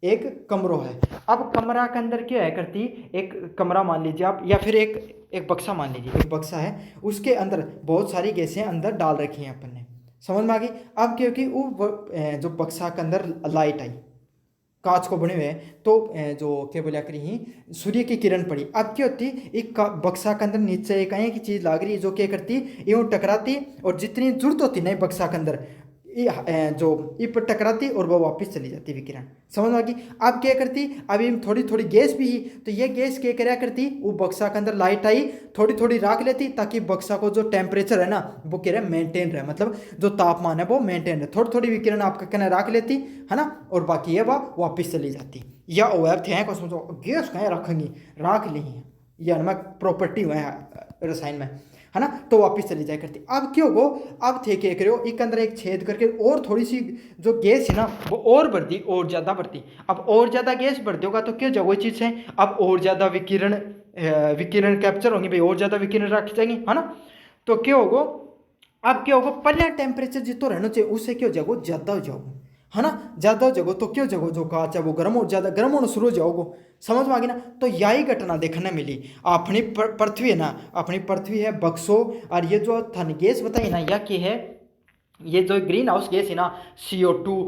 एक कमरो है। अब कमरा के अंदर क्या है करती, एक कमरा मान लीजिए आप, या फिर एक बक्सा मान लीजिए, एक बक्सा है उसके अंदर बहुत सारी गैसें अंदर डाल रखी हैं अपन ने, समझ में आ गई। अब क्योंकि वो जो बक्सा के अंदर लाइट आई, कांच को बने हुए तो जो क्या बोला करी सूर्य की किरण पड़ी, अब क्या होती, एक बक्सा के अंदर नीचे एक आए की चीज़ लाग रही है जो क्या करती, यूँ टकराती और जितनी जरूरत होती ना बक्सा के अंदर जो ये पर टकराती और वो वापस चली जाती विकिरण, समझ में आ गई। अब क्या करती, अभी थोड़ी थोड़ी गैस भी ही, तो ये गैस क्या कराया करती, वो बक्सा के अंदर लाइट आई थोड़ी थोड़ी राख लेती ताकि बक्सा को जो टेम्परेचर है ना वो कह रहे मेंटेन रहे, मतलब जो तापमान है वो मेंटेन रहे, थोड़ी थोड़ी विकिरण आपका कहना राख लेती है ना, और बाकी है वह वापस चली जाती। या ओवर थे को समझो गैस कहीं रखेंगी, राख ली या नमक प्रॉपर्टी हुआ है रसायन में है ना, तो वापस चली जाए करती। अब क्यों गो, अब थे क्या करो, एक अंदर एक छेद करके और थोड़ी सी जो गैस है ना वो और बढ़ती, और ज़्यादा बढ़ती। अब और ज़्यादा गैस बढ़ती होगा तो क्यों, जब वो चीज़ है अब और ज़्यादा विकिरण कैप्चर होंगी भाई, और ज़्यादा विकिरण रख जाएंगी है ना। तो क्यों होगो, अब क्या होगा, पहले टेम्परेचर जितना रहना चाहिए उससे क्यों जाओ ज़्यादा हो जाओ है ना, ज़्यादा हो जाओ तो क्यों जाओ, जो कांच है वो गर्म हो, ज़्यादा गर्म होना शुरू हो जाओगे, समझ में आ गई ना। तो यही घटना देखने मिली अपनी पृथ्वी है ना, अपनी पृथ्वी है बक्सो, और ये जो थन गैस बताई ना यह क्या है, ये जो ग्रीन हाउस गैस है ना CO2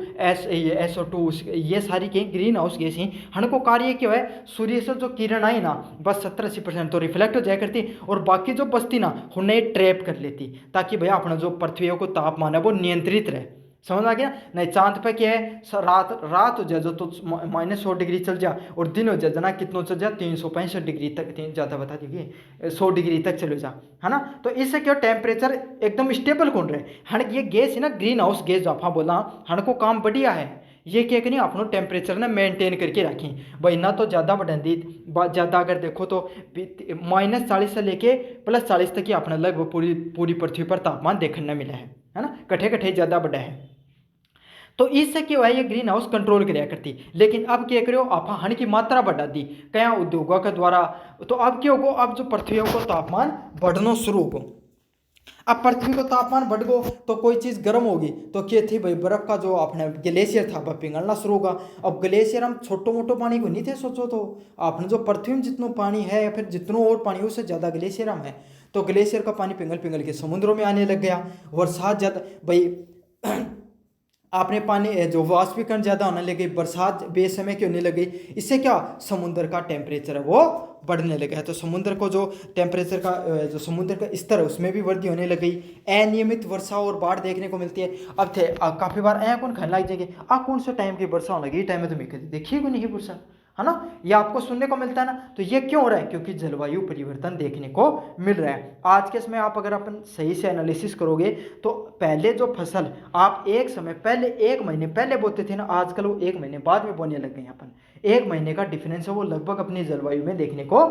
SO2 ये सारी के ग्रीन हाउस गैस हैं, हनको कार्य क्या है, सूर्य से जो किरण आई ना बस 70-80% तो रिफ्लेक्ट हो जाया करती, और बाकी जो बचती ना उन्हें ट्रैप कर लेती, ताकि भैया अपना जो पृथ्वी को तापमान है वो नियंत्रित रहे, समझ आ गया। नहीं चांद पे क्या है, रात हो जाए जो तो -100 डिग्री चल जा, और दिन हो जाए जना कितना चल जा 365 डिग्री तक, ज़्यादा बता दीजिए 100 डिग्री तक चले जा है ना। तो इससे क्या टेम्परेचर एकदम स्टेबल कौन रहे, हण ये गैस है ना ग्रीन हाउस गैस जो आप बोला हण को काम बढ़िया है, ये क्या करें अपना टेम्परेचर ना मेंटेन करके रखें भाई, ना तो ज़्यादा बढ़ा दी, ज़्यादा अगर देखो तो -40 से लेके +40 तक ही अपना लगभग पूरी पृथ्वी पर तापमान देखने मिला है ना, कठे कठे ज़्यादा बढ़ा है। तो इससे क्या है, ये ग्रीन हाउस कंट्रोल कराया करती, लेकिन अब क्या करो आप हण की मात्रा बढ़ा दी क्या उद्योगों के द्वारा, तो अब क्या होगा, अब जो पृथ्वी को तापमान बढ़ना शुरू होगा। अब पृथ्वी को तापमान बढ़ गो तो कोई चीज़ गर्म होगी, तो क्या थी भाई, बर्फ का जो अपने ग्लेशियर था वह पिघलना शुरू होगा। अब ग्लेशियर हम छोटो मोटो पानी को नहीं थे सोचो, तो आपने जो पृथ्वी में जितना पानी है या फिर जितना और पानी उससे ज़्यादा ग्लेशियर हम है, तो ग्लेशियर का पानी पिघल पिघल के समुद्रों में आने लग गया, बरसात ज़्यादा भाई आपने पानी जो वाष्पीकरण ज़्यादा होने लगी, बरसात बेसमय की होने लगी, इससे क्या समुद्र का टेम्परेचर है वो बढ़ने लगा है। तो समुद्र को जो टेम्परेचर का जो समुद्र का स्तर है उसमें भी वृद्धि होने लग गई। अनियमित वर्षा और बाढ़ देखने को मिलती है। अब थे काफ़ी बार ऐ कौन खाने लग जाएंगे कौन सा टाइम की वर्षा होने लगी, टाइम में तो मैं कभी देखिए को नहीं वर्षा, है ना, ये आपको सुनने को मिलता है ना। तो ये क्यों हो रहा है, क्योंकि जलवायु परिवर्तन देखने को मिल रहा है। आज के समय आप अगर अपन सही से एनालिसिस करोगे तो पहले जो फसल आप एक समय पहले 1 महीने पहले बोते थे ना, आजकल वो 1 महीने बाद में बोने लग गए। अपन 1 महीने का डिफरेंस है वो लगभग अपनी जलवायु में देखने को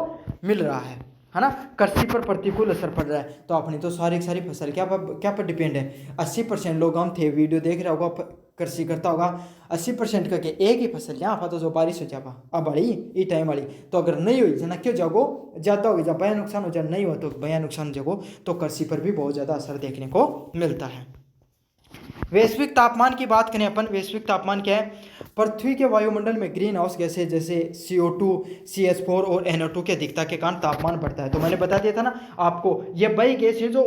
मिल रहा है ना। कृषि पर प्रतिकूल असर पड़ रहा है। तो अपनी तो सारी फसल क्या पर डिपेंड है। 80% लोग हम थे वीडियो देख रहा होगा कृषि करता होगा, 80% का के एक ही फसल यहाँ पर तो जो बारिश हो जावा अब बड़ी ये टाइम वाली, तो अगर नहीं हुई जना क्यों जागो ज़्यादा होगी, जब भया नुकसान हो जाए, नहीं हुआ तो भया नुकसान जगो, तो कृषि पर भी बहुत ज़्यादा असर देखने को मिलता है। वैश्विक तापमान की बात करें अपन, वैश्विक तापमान क्या है, पृथ्वी के वायुमंडल में ग्रीन हाउस गैसें जैसे CO2, CH4 और NO2 की अधिकता के कारण तापमान बढ़ता है। तो मैंने बता दिया था ना आपको, ये वही गैस है जो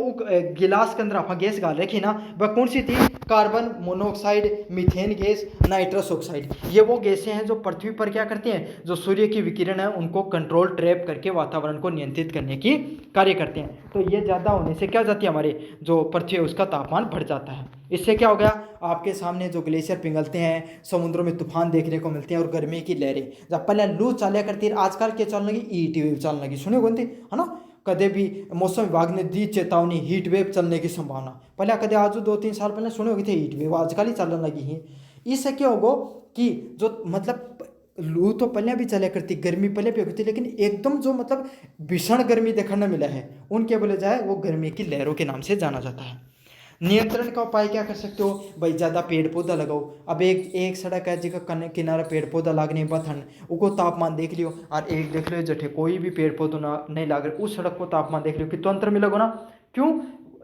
गिलास के अंदर आप गैस डाल रखी ना, वह कौन सी थी, carbon monoxide, methane gas, nitrous oxide. ये वो गैसें हैं जो पृथ्वी पर क्या करती हैं, जो सूर्य की विकिरण है उनको कंट्रोल ट्रैप करके वातावरण को नियंत्रित करने की कार्य करते हैं। तो ये ज़्यादा होने से क्या हो जाती है, हमारे जो पृथ्वी है उसका तापमान बढ़ जाता है। इससे क्या हो गया, आपके सामने जो ग्लेशियर पिघलते हैं, समुद्रों में तूफान देखने को मिलते हैं और गर्मी की लहरें, जब पहले लू चालिया करती है, आजकल क्या चलने लगी, हीट वेव चलने लगी, सुने बोलते है ना। कदे भी मौसम विभाग ने दी चेतावनी हीट वेव चलने की संभावना, पहले कदे आज 2-3 साल पहले सुने होगी थे हीट वेव, आजकल ही चलने लगी है। इससे क्या होगा कि जो मतलब लू तो पहले भी चला करती, गर्मी पहले भी होती, लेकिन एकदम जो मतलब भीषण गर्मी देखने मिला है उनके बोले जाए वो गर्मी की लहरों के नाम से जाना जाता है। नियंत्रण का उपाय क्या कर सकते हो भाई, ज़्यादा पेड़ पौधा लगाओ। अब एक सड़क है जिसका किनारा पेड़ पौधा लागने बथन उसको तापमान देख लियो, और एक देख लो जठे कोई भी पेड़ पौधा ना नहीं लाग रहे, उस सड़क को तापमान देख लियो कि तो अंतर मिलेगा ना। क्यों,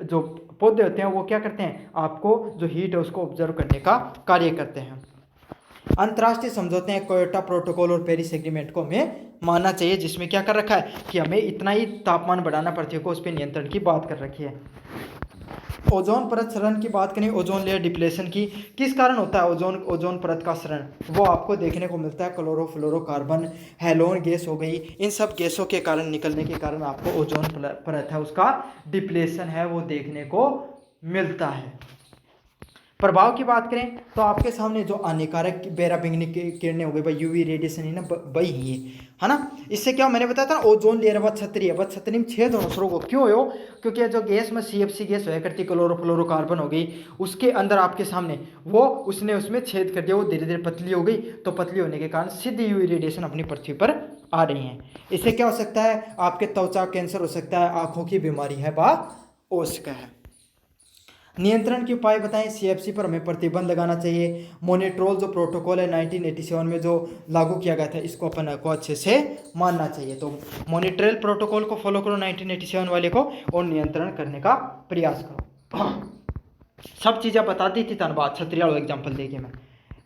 जो पौधे होते हैं वो क्या करते हैं, आपको जो हीट है उसको ऑब्जर्व करने का कार्य करते हैं। अंतर्राष्ट्रीय समझौते हैं, क्योटो प्रोटोकॉल और पेरिस एग्रीमेंट को हमें मानना चाहिए, जिसमें क्या कर रखा है कि हमें इतना ही तापमान बढ़ाना पड़ती है, को उस पर नियंत्रण की बात कर रखी है। ओजोन परत क्षरण की बात करें, ओजोन लेयर डिप्लेशन की, किस कारण होता है ओजोन परत का क्षरण, वो आपको देखने को मिलता है क्लोरोफ्लोरोकार्बन, हैलोन गैस हो गई, इन सब गैसों के कारण निकलने के कारण आपको ओजोन परत है उसका डिप्लेशन है वो देखने को मिलता है। प्रभाव की बात करें तो आपके सामने जो हानिकारक बेराबिंगनी की किरणें हो गई भाई, यूवी रेडिएशन ही ना वही है ना। इससे क्या मैंने बताया था ना, ओजोन लेयर व छतरी है, वह छतरी में छेद होना शुरू हो, क्यों हो, क्योंकि जो गैस में CFC गैस होया करती, क्लोरोफ्लोरोकार्बन हो गई, उसके अंदर आपके सामने वो उसने छेद कर दिया, वो धीरे धीरे पतली हो गई, तो पतली होने के कारण सीधी यूवी रेडिएशन अपनी पृथ्वी पर आ रही हैं। इससे क्या हो सकता है, आपके त्वचा कैंसर हो सकता है, आंखों की बीमारी है बा हो सकता है। नियंत्रण के उपाय बताएं, CFC पर हमें प्रतिबंध लगाना चाहिए। मोनेट्रोल जो प्रोटोकॉल है 1987 में जो लागू किया गया था, इसको अपन को अच्छे से मानना चाहिए। तो मोनेट्रोल प्रोटोकॉल को फॉलो करो 1987 वाले को, और नियंत्रण करने का प्रयास करो। सब चीज़ें बता दी थी धन्यवाद, छत्रिया एग्जाम्पल देके मैं।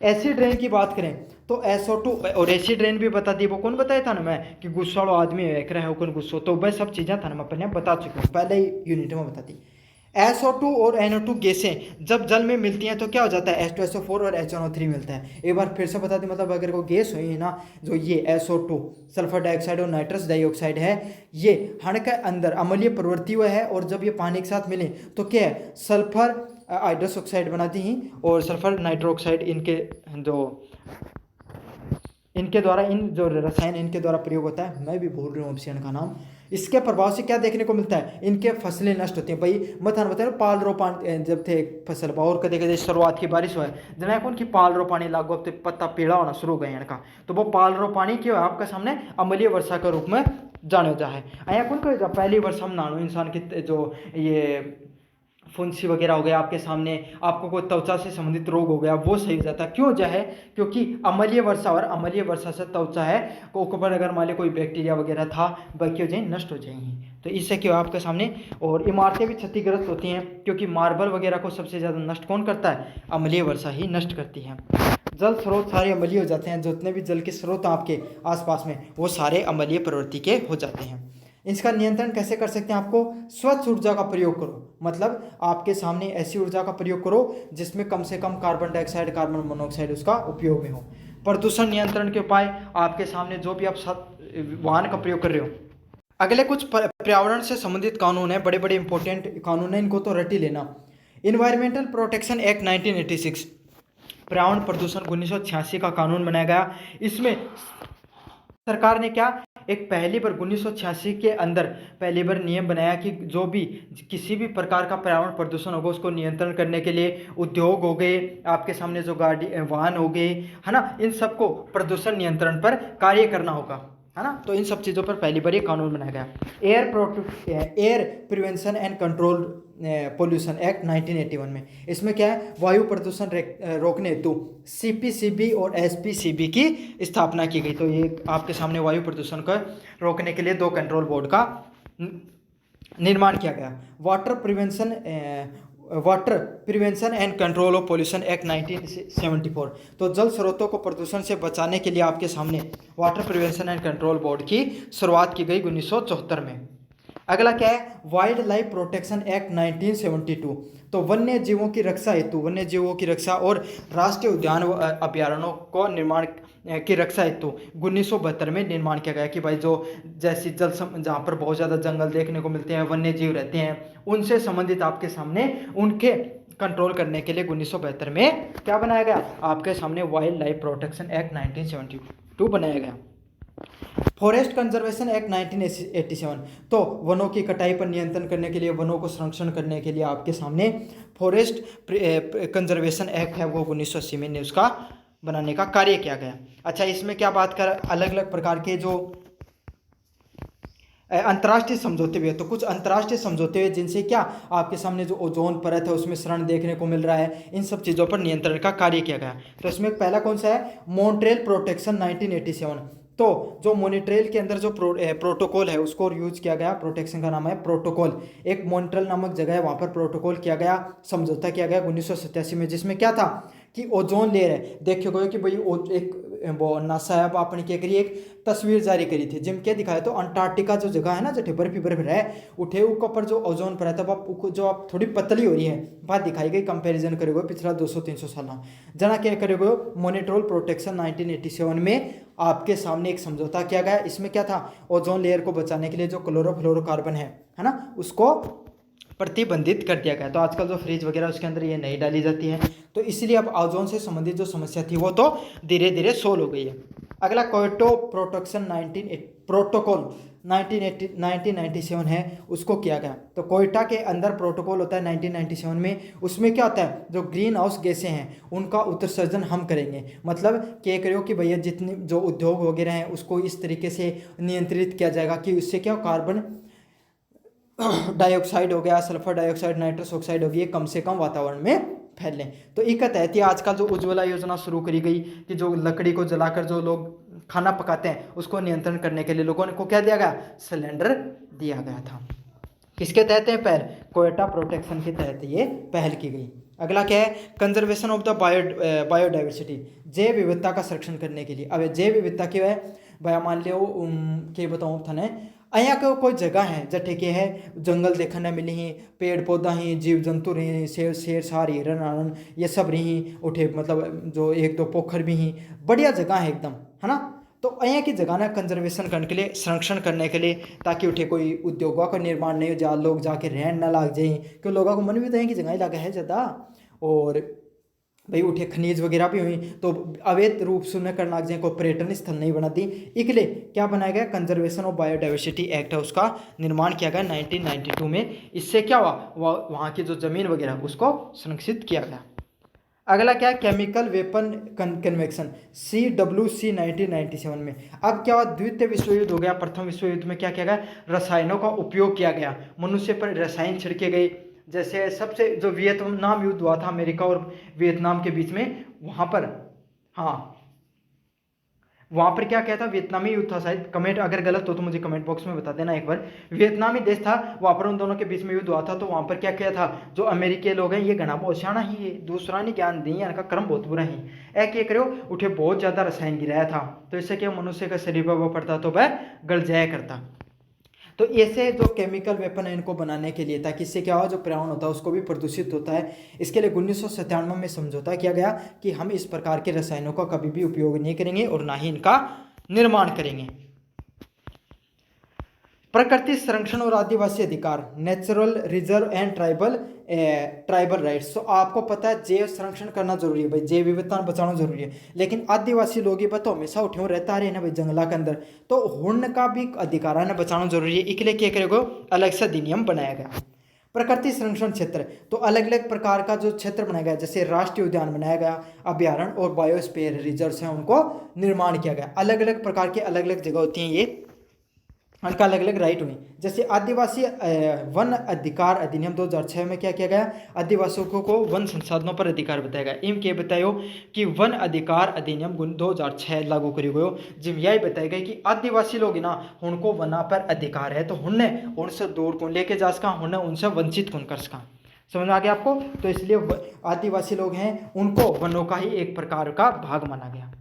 एसिड रेन की बात करें तो SO2 और एसिड रेन भी बता दी, वो कौन बताया था ना मैं कि गुस्सा वाला आदमी एक रहा है कौन गुस्सो, तो वह सब चीज़ें था ना मैं अपने बता चुका हूँ, पहले ही यूनिट में बता दी। SO2 और NO2 गैसें जब जल में मिलती हैं तो क्या हो जाता है, H2SO4 और HNO3 मिलता है। एक बार फिर से बता दें, मतलब अगर कोई गैस हुई है ना, जो ये SO2 सल्फर डाइऑक्साइड और नाइट्रस डाइऑक्साइड है, ये हण के अंदर अम्लीय प्रवृत्ति हुआ है, और जब ये पानी के साथ मिले तो क्या है, सल्फर हाइड्रस ऑक्साइड बनाती हैं और सल्फर नाइट्रोक्साइड, इनके द्वारा इन जो रसायन इनके द्वारा प्रयोग होता है, मैं भी भूल रहा हूँ ऑप्शन का नाम। इसके प्रभाव से क्या देखने को मिलता है, इनके फसलें नष्ट होती हैं भाई। मथान बताया पाल रो पानी जब थे फसल और कदे कदे शुरुआत की बारिश हुआ है जना कौन की पाल रो पानी लागू, अब पत्ता पीला होना शुरू हो गया इनका, तो वो पाल रो पानी क्यों है आपका सामने अम्लीय वर्षा के रूप में जाने जा है। अया कौन को जब पहली वर्षा हम नानो इंसान की जो ये फुंसी वगैरह हो गया आपके सामने, आपको कोई त्वचा से संबंधित रोग हो गया, वो सही हो जाता है। क्यों जो है, क्योंकि अम्लीय वर्षा, और अम्लीय वर्षा से त्वचा है को ऊपर अगर मान लो कोई बैक्टीरिया वगैरह था बाकी हो जाए नष्ट हो जाएंगी, तो इससे क्या आपके सामने। और इमारतें भी क्षतिग्रस्त होती हैं, क्योंकि मार्बल वगैरह को सबसे ज़्यादा नष्ट कौन करता है, अम्लीय वर्षा ही नष्ट करती है। जल स्रोत सारे अम्लीय हो जाते हैं, जितने भी जल के स्रोत आपके आसपास में वो सारे अम्लीय प्रवृत्ति के हो जाते हैं। इसका नियंत्रण कैसे कर सकते हैं, आपको स्वच्छ ऊर्जा का प्रयोग करो, मतलब आपके सामने ऐसी ऊर्जा का प्रयोग करो जिसमें कम से कम कार्बन डाइऑक्साइड, कार्बन मोनोऑक्साइड उसका उपयोग में हो। प्रदूषण नियंत्रण के उपाय आपके सामने, जो भी आप वाहन का प्रयोग कर रहे हो। अगले कुछ पर्यावरण से संबंधित कानून है, बड़े बड़े इंपॉर्टेंट कानून है, इनको तो रट ही लेना। इन्वायरमेंटल प्रोटेक्शन एक्ट 1986, पर्यावरण प्रदूषण 1986 का कानून बनाया गया। इसमें सरकार ने क्या एक पहली बार 1986 के अंदर पहली बार नियम बनाया कि जो भी किसी भी प्रकार का पर्यावरण प्रदूषण होगा उसको नियंत्रण करने के लिए उद्योग हो गए, आपके सामने जो गाड़ी वाहन हो गए, है ना, इन सबको प्रदूषण नियंत्रण पर कार्य करना होगा, है ना। तो इन सब चीज़ों पर पहली बार ये कानून बनाया गया। Air prevention and control pollution act 1981 में, इसमें क्या है, वायु प्रदूषण रोकने हेतु सीपीसीबी और एसपीसीबी की स्थापना की गई। तो ये आपके सामने वायु प्रदूषण को रोकने के लिए 2 कंट्रोल बोर्ड का निर्माण किया गया। Water prevention and control of pollution act 1974, तो जल स्रोतों को प्रदूषण से बचाने के लिए आपके सामने water prevention and control board की शुरुआत की गई 1974 में। अगला क्या है, वाइल्ड लाइफ प्रोटेक्शन एक्ट 1972, तो वन्य जीवों की रक्षा हेतु, वन्य जीवों की रक्षा और राष्ट्रीय उद्यान अभ्यारण्यों को निर्माण की रक्षा हेतु 1972 में निर्माण किया गया कि भाई जो जैसी जहाँ पर बहुत ज़्यादा जंगल देखने को मिलते हैं, वन्य जीव रहते हैं, उनसे संबंधित आपके सामने उनके कंट्रोल करने के लिए 1972 में क्या बनाया गया, आपके सामने वाइल्ड लाइफ प्रोटेक्शन एक्ट 1972 बनाया गया। फॉरेस्ट कंजर्वेशन एक्ट 1987, तो वनों की कटाई पर नियंत्रण करने के लिए, वनों को संरक्षण करने के लिए आपके सामने फॉरेस्ट कंजर्वेशन एक्ट है वो 1980 में उसका बनाने का कार्य किया गया। अच्छा, इसमें क्या बात कर, अलग अलग प्रकार के जो अंतर्राष्ट्रीय समझौते भी है, तो कुछ अंतर्राष्ट्रीय समझौते हैं जिनसे क्या आपके सामने जो ओजोन परत है उसमें शरण देखने को मिल रहा है, इन सब चीज़ों पर नियंत्रण का कार्य किया गया। तो इसमें पहला कौन सा है, मॉन्ट्रियल प्रोटेक्शन 1987, तो जो मॉन्ट्रियल के अंदर जो प्रोटोकॉल है उसको यूज किया गया, प्रोटेक्शन का नाम है प्रोटोकॉल। एक मॉन्ट्रियल नामक जगह है, वहाँ पर प्रोटोकॉल किया गया, समझौता किया गया 1987 में, जिसमें क्या था कि ओजोन लेयर है, देखिए कि भाई एक वो नासा है, आपने क्या करी, एक तस्वीर जारी करी थी जिम क्या दिखाया, तो अंटार्कटिका जो जगह है ना, जहाँ बर्फ रहे उठे उसके ऊपर जो ओजोन परत है जो आप थोड़ी पतली हो रही है, बात दिखाई गई, कंपैरिजन करेगो पिछला 200-300 साल जना क्या करेगो, मॉन्ट्रियल प्रोटेक्शन 1987 में आपके सामने एक समझौता किया गया। इसमें क्या था, ओजोन लेयर को बचाने के लिए जो क्लोरोफ्लोरोकार्बन है ना, उसको प्रतिबंधित कर दिया गया। तो आजकल जो फ्रिज वगैरह उसके अंदर ये नहीं डाली जाती है, तो इसलिए अब ओजोन से संबंधित जो समस्या थी वो तो धीरे धीरे सोल्व हो गई है। अगला क्योटो प्रोटेक्शन प्रोटोकॉल 1997 है, उसको किया गया। तो क्योटो के अंदर प्रोटोकॉल होता है 1997 में, उसमें क्या होता है, जो ग्रीन हाउस गैसें हैं उनका उत्सर्जन हम करेंगे, मतलब क्या करो कि भैया जितने जो उद्योग वगैरह हैं उसको इस तरीके से नियंत्रित किया जाएगा कि उससे क्या कार्बन डाइऑक्साइड हो गया, सल्फर डाइऑक्साइड, नाइट्रस ऑक्साइड हो गई, कम से कम वातावरण में फैल लें। तो एक तहत ही आजकल जो उज्ज्वला योजना शुरू करी गई कि जो लकड़ी को जलाकर जो लोग खाना पकाते हैं उसको नियंत्रण करने के लिए लोगों को क्या दिया गया, सिलेंडर दिया गया था। किसके तहत है पहल, क्योटो प्रोटेक्शन के तहत ये पहल की गई। अगला क्या है, कंजर्वेशन ऑफ द बायोडाइवर्सिटी, जैव विविधता का संरक्षण करने के लिए। अब जैव विविधता क्या है भैया, मान लो क्या बताऊँ थाने, अँ का कोई जगह है जटे के है जंगल देखने मिली ही, पेड़ पौधा ही, जीव जंतु रही, शेर सार हिरन आरण ये सब रही उठे, मतलब जो 1-2 पोखर भी ही, बढ़िया जगह है एकदम, है ना। तो अँ की जगह ना कंजर्वेशन करने के लिए, संरक्षण करने के लिए, ताकि उठे कोई उद्योगों का निर्माण नहीं हो जा, लोग जाके रहन ना लाग जाए, क्यों लोगों को मन भी तो है कि जगह ही लगा है ज़्यादा, और भाई उठे खनिज वगैरह भी हुई तो अवैध रूप से उन्हें करना लग जाए, कोई पर्यटन स्थल नहीं बना दी, इसलिए क्या बनाया गया, कंजर्वेशन ऑफ बायोडाइवर्सिटी एक्ट है उसका निर्माण किया गया 1992 में। इससे क्या हुआ, वहाँ की जो जमीन वगैरह उसको संरक्षित किया गया। अगला क्या है, केमिकल वेपन कन्वेंशन CWC 1997 में। अब क्या हुआ, द्वितीय विश्व युद्ध हो गया, प्रथम विश्व युद्ध में क्या किया गया, रसायनों का उपयोग किया गया, मनुष्य पर रसायन छिड़के गए। जैसे सबसे जो वियतनाम युद्ध हुआ था अमेरिका और वियतनाम के बीच में, वहाँ पर वहाँ पर क्या था, वियतनामी युद्ध था शायद, कमेंट अगर गलत हो तो मुझे कमेंट बॉक्स में बता देना एक बार। वियतनामी देश था, वहाँ पर उन दोनों के बीच में युद्ध हुआ था। तो वहाँ पर क्या किया था, जो अमेरिकी लोग हैं ये घना बहुत शाना ही, दूसरा नहीं ज्ञान दी, इनका कर्म बहुत बुरा ही है, क्या करो उठे बहुत ज़्यादा रसायन गिराया था, तो इससे क्या मनुष्य का शरीर पर वो पड़ता तो वह गल जाया करता। तो ऐसे जो केमिकल वेपन है इनको बनाने के लिए, ताकि इससे क्या हो, जो पर्यावरण होता है उसको भी प्रदूषित होता है, इसके लिए 1997 में समझौता किया गया कि हम इस प्रकार के रसायनों का कभी भी उपयोग नहीं करेंगे और ना ही इनका निर्माण करेंगे। प्रकृति संरक्षण और आदिवासी अधिकार, natural reserve and tribal rights. तो आपको पता है जैव संरक्षण करना जरूरी है भाई, जैव विविधता बचाना जरूरी है, लेकिन आदिवासी लोग ये बताओ हमेशा उठे रहता रहे ना भाई जंगला के अंदर, तो हुन का भी अधिकार है ना बचाना जरूरी है। इसलिए क्या करेगा, अलग से अधिनियम बनाया गया। प्रकृति संरक्षण क्षेत्र, तो अलग अलग प्रकार का जो क्षेत्र बनाया गया, जैसे राष्ट्रीय उद्यान बनाया गया, अभ्यारण्य और बायोस्फीयर रिजर्व हैं उनको निर्माण किया गया। अलग अलग प्रकार की अलग अलग जगह होती हैं, ये उनका अलग अलग राइट हुई। जैसे आदिवासी वन अधिकार अधिनियम 2006 में क्या किया गया, आदिवासियों को वन संसाधनों पर अधिकार बताया गया। इम के बतायो कि वन अधिकार अधिनियम 2006 लागू करी गयो, जिम यही बताया गया कि आदिवासी लोग ना उनको वना पर अधिकार है, तो उनने उनसे दूर कौन लेके जा सका, उन्हें उनसे वंचित कौन कर सका। समझ आ गया आपको। तो इसलिए आदिवासी लोग हैं उनको वनों का ही एक प्रकार का भाग माना गया।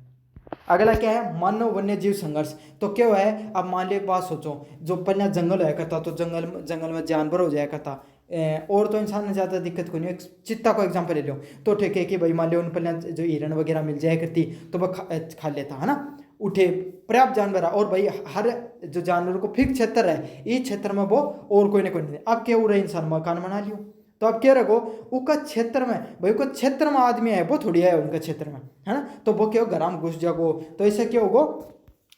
अगला क्या है, मानव वन्य जीव संघर्ष। तो क्या है, अब मान लो एक बात सोचो, जो पहले जंगल होया करता तो जंगल में जानवर हो जाया करता, और तो इंसान ने ज़्यादा दिक्कत कोई नहीं। एक चित्ता को एग्जांपल ले लो, तो ठीक है कि भाई मान लो उन पहले जो हिरण वगैरह मिल जाया करती तो वह खा लेता है ना, उठे पर्याप्त जानवर है, और भाई हर जो जानवर को फिक्स क्षेत्र है, इस क्षेत्र में वो और कोई ना कोई नहीं। अब क्या हो रहा है, इंसान मकान बना लियो, तो अब क्या रखो उनका क्षेत्र में, भाई उनका क्षेत्र में आदमी है वो थोड़ी है उनका क्षेत्र में, है ना, तो वो क्या हो घर में घुस जाओ, तो इससे क्या होगा,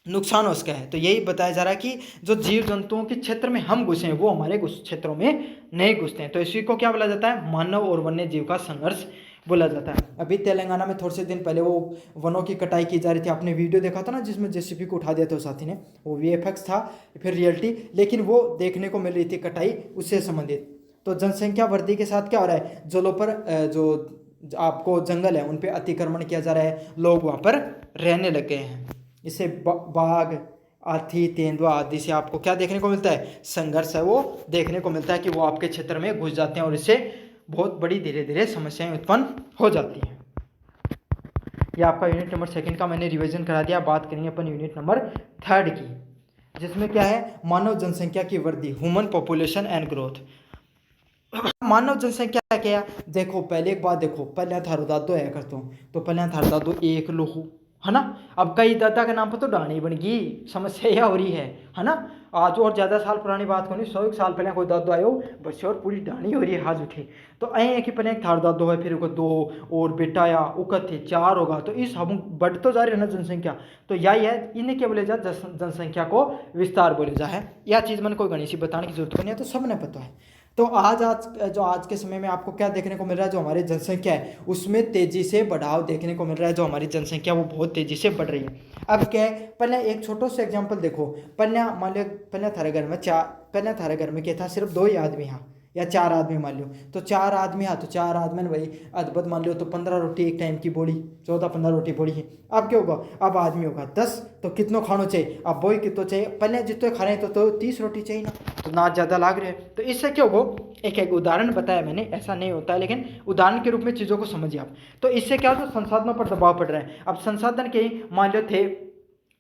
नुकसान उसका है। तो यही बताया जा रहा है कि जो जीव जंतुओं के क्षेत्र में हम घुसे हैं वो हमारे क्षेत्रों में नहीं घुसते हैं। तो इसी को क्या बोला जाता है, मानव और वन्य जीव का संघर्ष बोला जाता है। अभी तेलंगाना में थोड़े से दिन पहले वो वनों की कटाई की जा रही थी, आपने वीडियो देखा था ना जिसमें जेसीबी को उठा दिया था साथी ने, वो वीएफएक्स था फिर रियलिटी, लेकिन वो देखने को मिल रही थी कटाई उससे संबंधित। तो जनसंख्या वृद्धि के साथ क्या हो रहा है, जलों पर जो आपको जंगल है उन पर अतिक्रमण किया जा रहा है, लोग वहाँ पर रहने लग गए हैं। इससे बाघ, हाथी, तेंदुआ आदि से आपको क्या देखने को मिलता है, संघर्ष है वो देखने को मिलता है कि वो आपके क्षेत्र में घुस जाते हैं और इससे बहुत बड़ी धीरे धीरे समस्याएं उत्पन्न हो जाती हैं। ये आपका यूनिट नंबर 2 का मैंने रिवीजन करा दिया। बात करेंगे अपन यूनिट नंबर 3 की, जिसमें क्या है, मानव जनसंख्या की वृद्धि, ह्यूमन पॉपुलेशन एंड ग्रोथ। मानव जनसंख्या क्या, देखो पहले एक बात देखो, पहले थारो दादो है करता हूँ, तो पहले थारो दादो एक लोहो, है ना, अब कई दादा के नाम पर तो डाणी बन गई, समस्या यह हो रही है ना। आज और ज़्यादा साल पुरानी बात को नहीं, 100 साल पहले कोई दादो आयो बच्चे और पूरी डाणी हो रही है, हाथ उठे, तो अं एक ही पहले एक थार दादो है, फिर वो 2 और बेटा आया, उकत थे 4 होगा, तो इस हम बढ़ तो जा रही है ना जनसंख्या। तो यही है, इन्हें क्या बोले जा, जनसंख्या को विस्तार बोले जा है। यह चीज़ मैंने कोई गणित बताने की जरूरत नहीं है, तो सबने पता है। तो आज के समय में आपको क्या देखने को मिल रहा है, जो हमारी जनसंख्या है उसमें तेजी से बढ़ाव देखने को मिल रहा है, जो हमारी जनसंख्या वो बहुत तेजी से बढ़ रही है। अब क्या है, पहले एक छोटा सा एग्जांपल देखो, पहले मान लो पहले थारे घर में क्या था, सिर्फ 2 ही आदमी हैं या 4 आदमी मान लो, तो 4 आदमी है, तो 4 आदमी ने भाई अदबद मान लो, तो 15 रोटी एक टाइम की बोली, 14-15 रोटी बोली है। अब क्या होगा, अब आदमी होगा 10, तो कितना खाना चाहिए, अब वही कितना चाहिए, पहले जितने खा रहे हैं तो 30 रोटी चाहिए ना, तो ना ज़्यादा लाग रहे हैं। तो इससे क्या होगा, एक उदाहरण बताया मैंने, ऐसा नहीं होता है लेकिन उदाहरण के रूप में चीज़ों को समझिए आप। तो इससे क्या होता है, संसाधनों पर दबाव पड़ रहा है। अब संसाधन के मान लो थे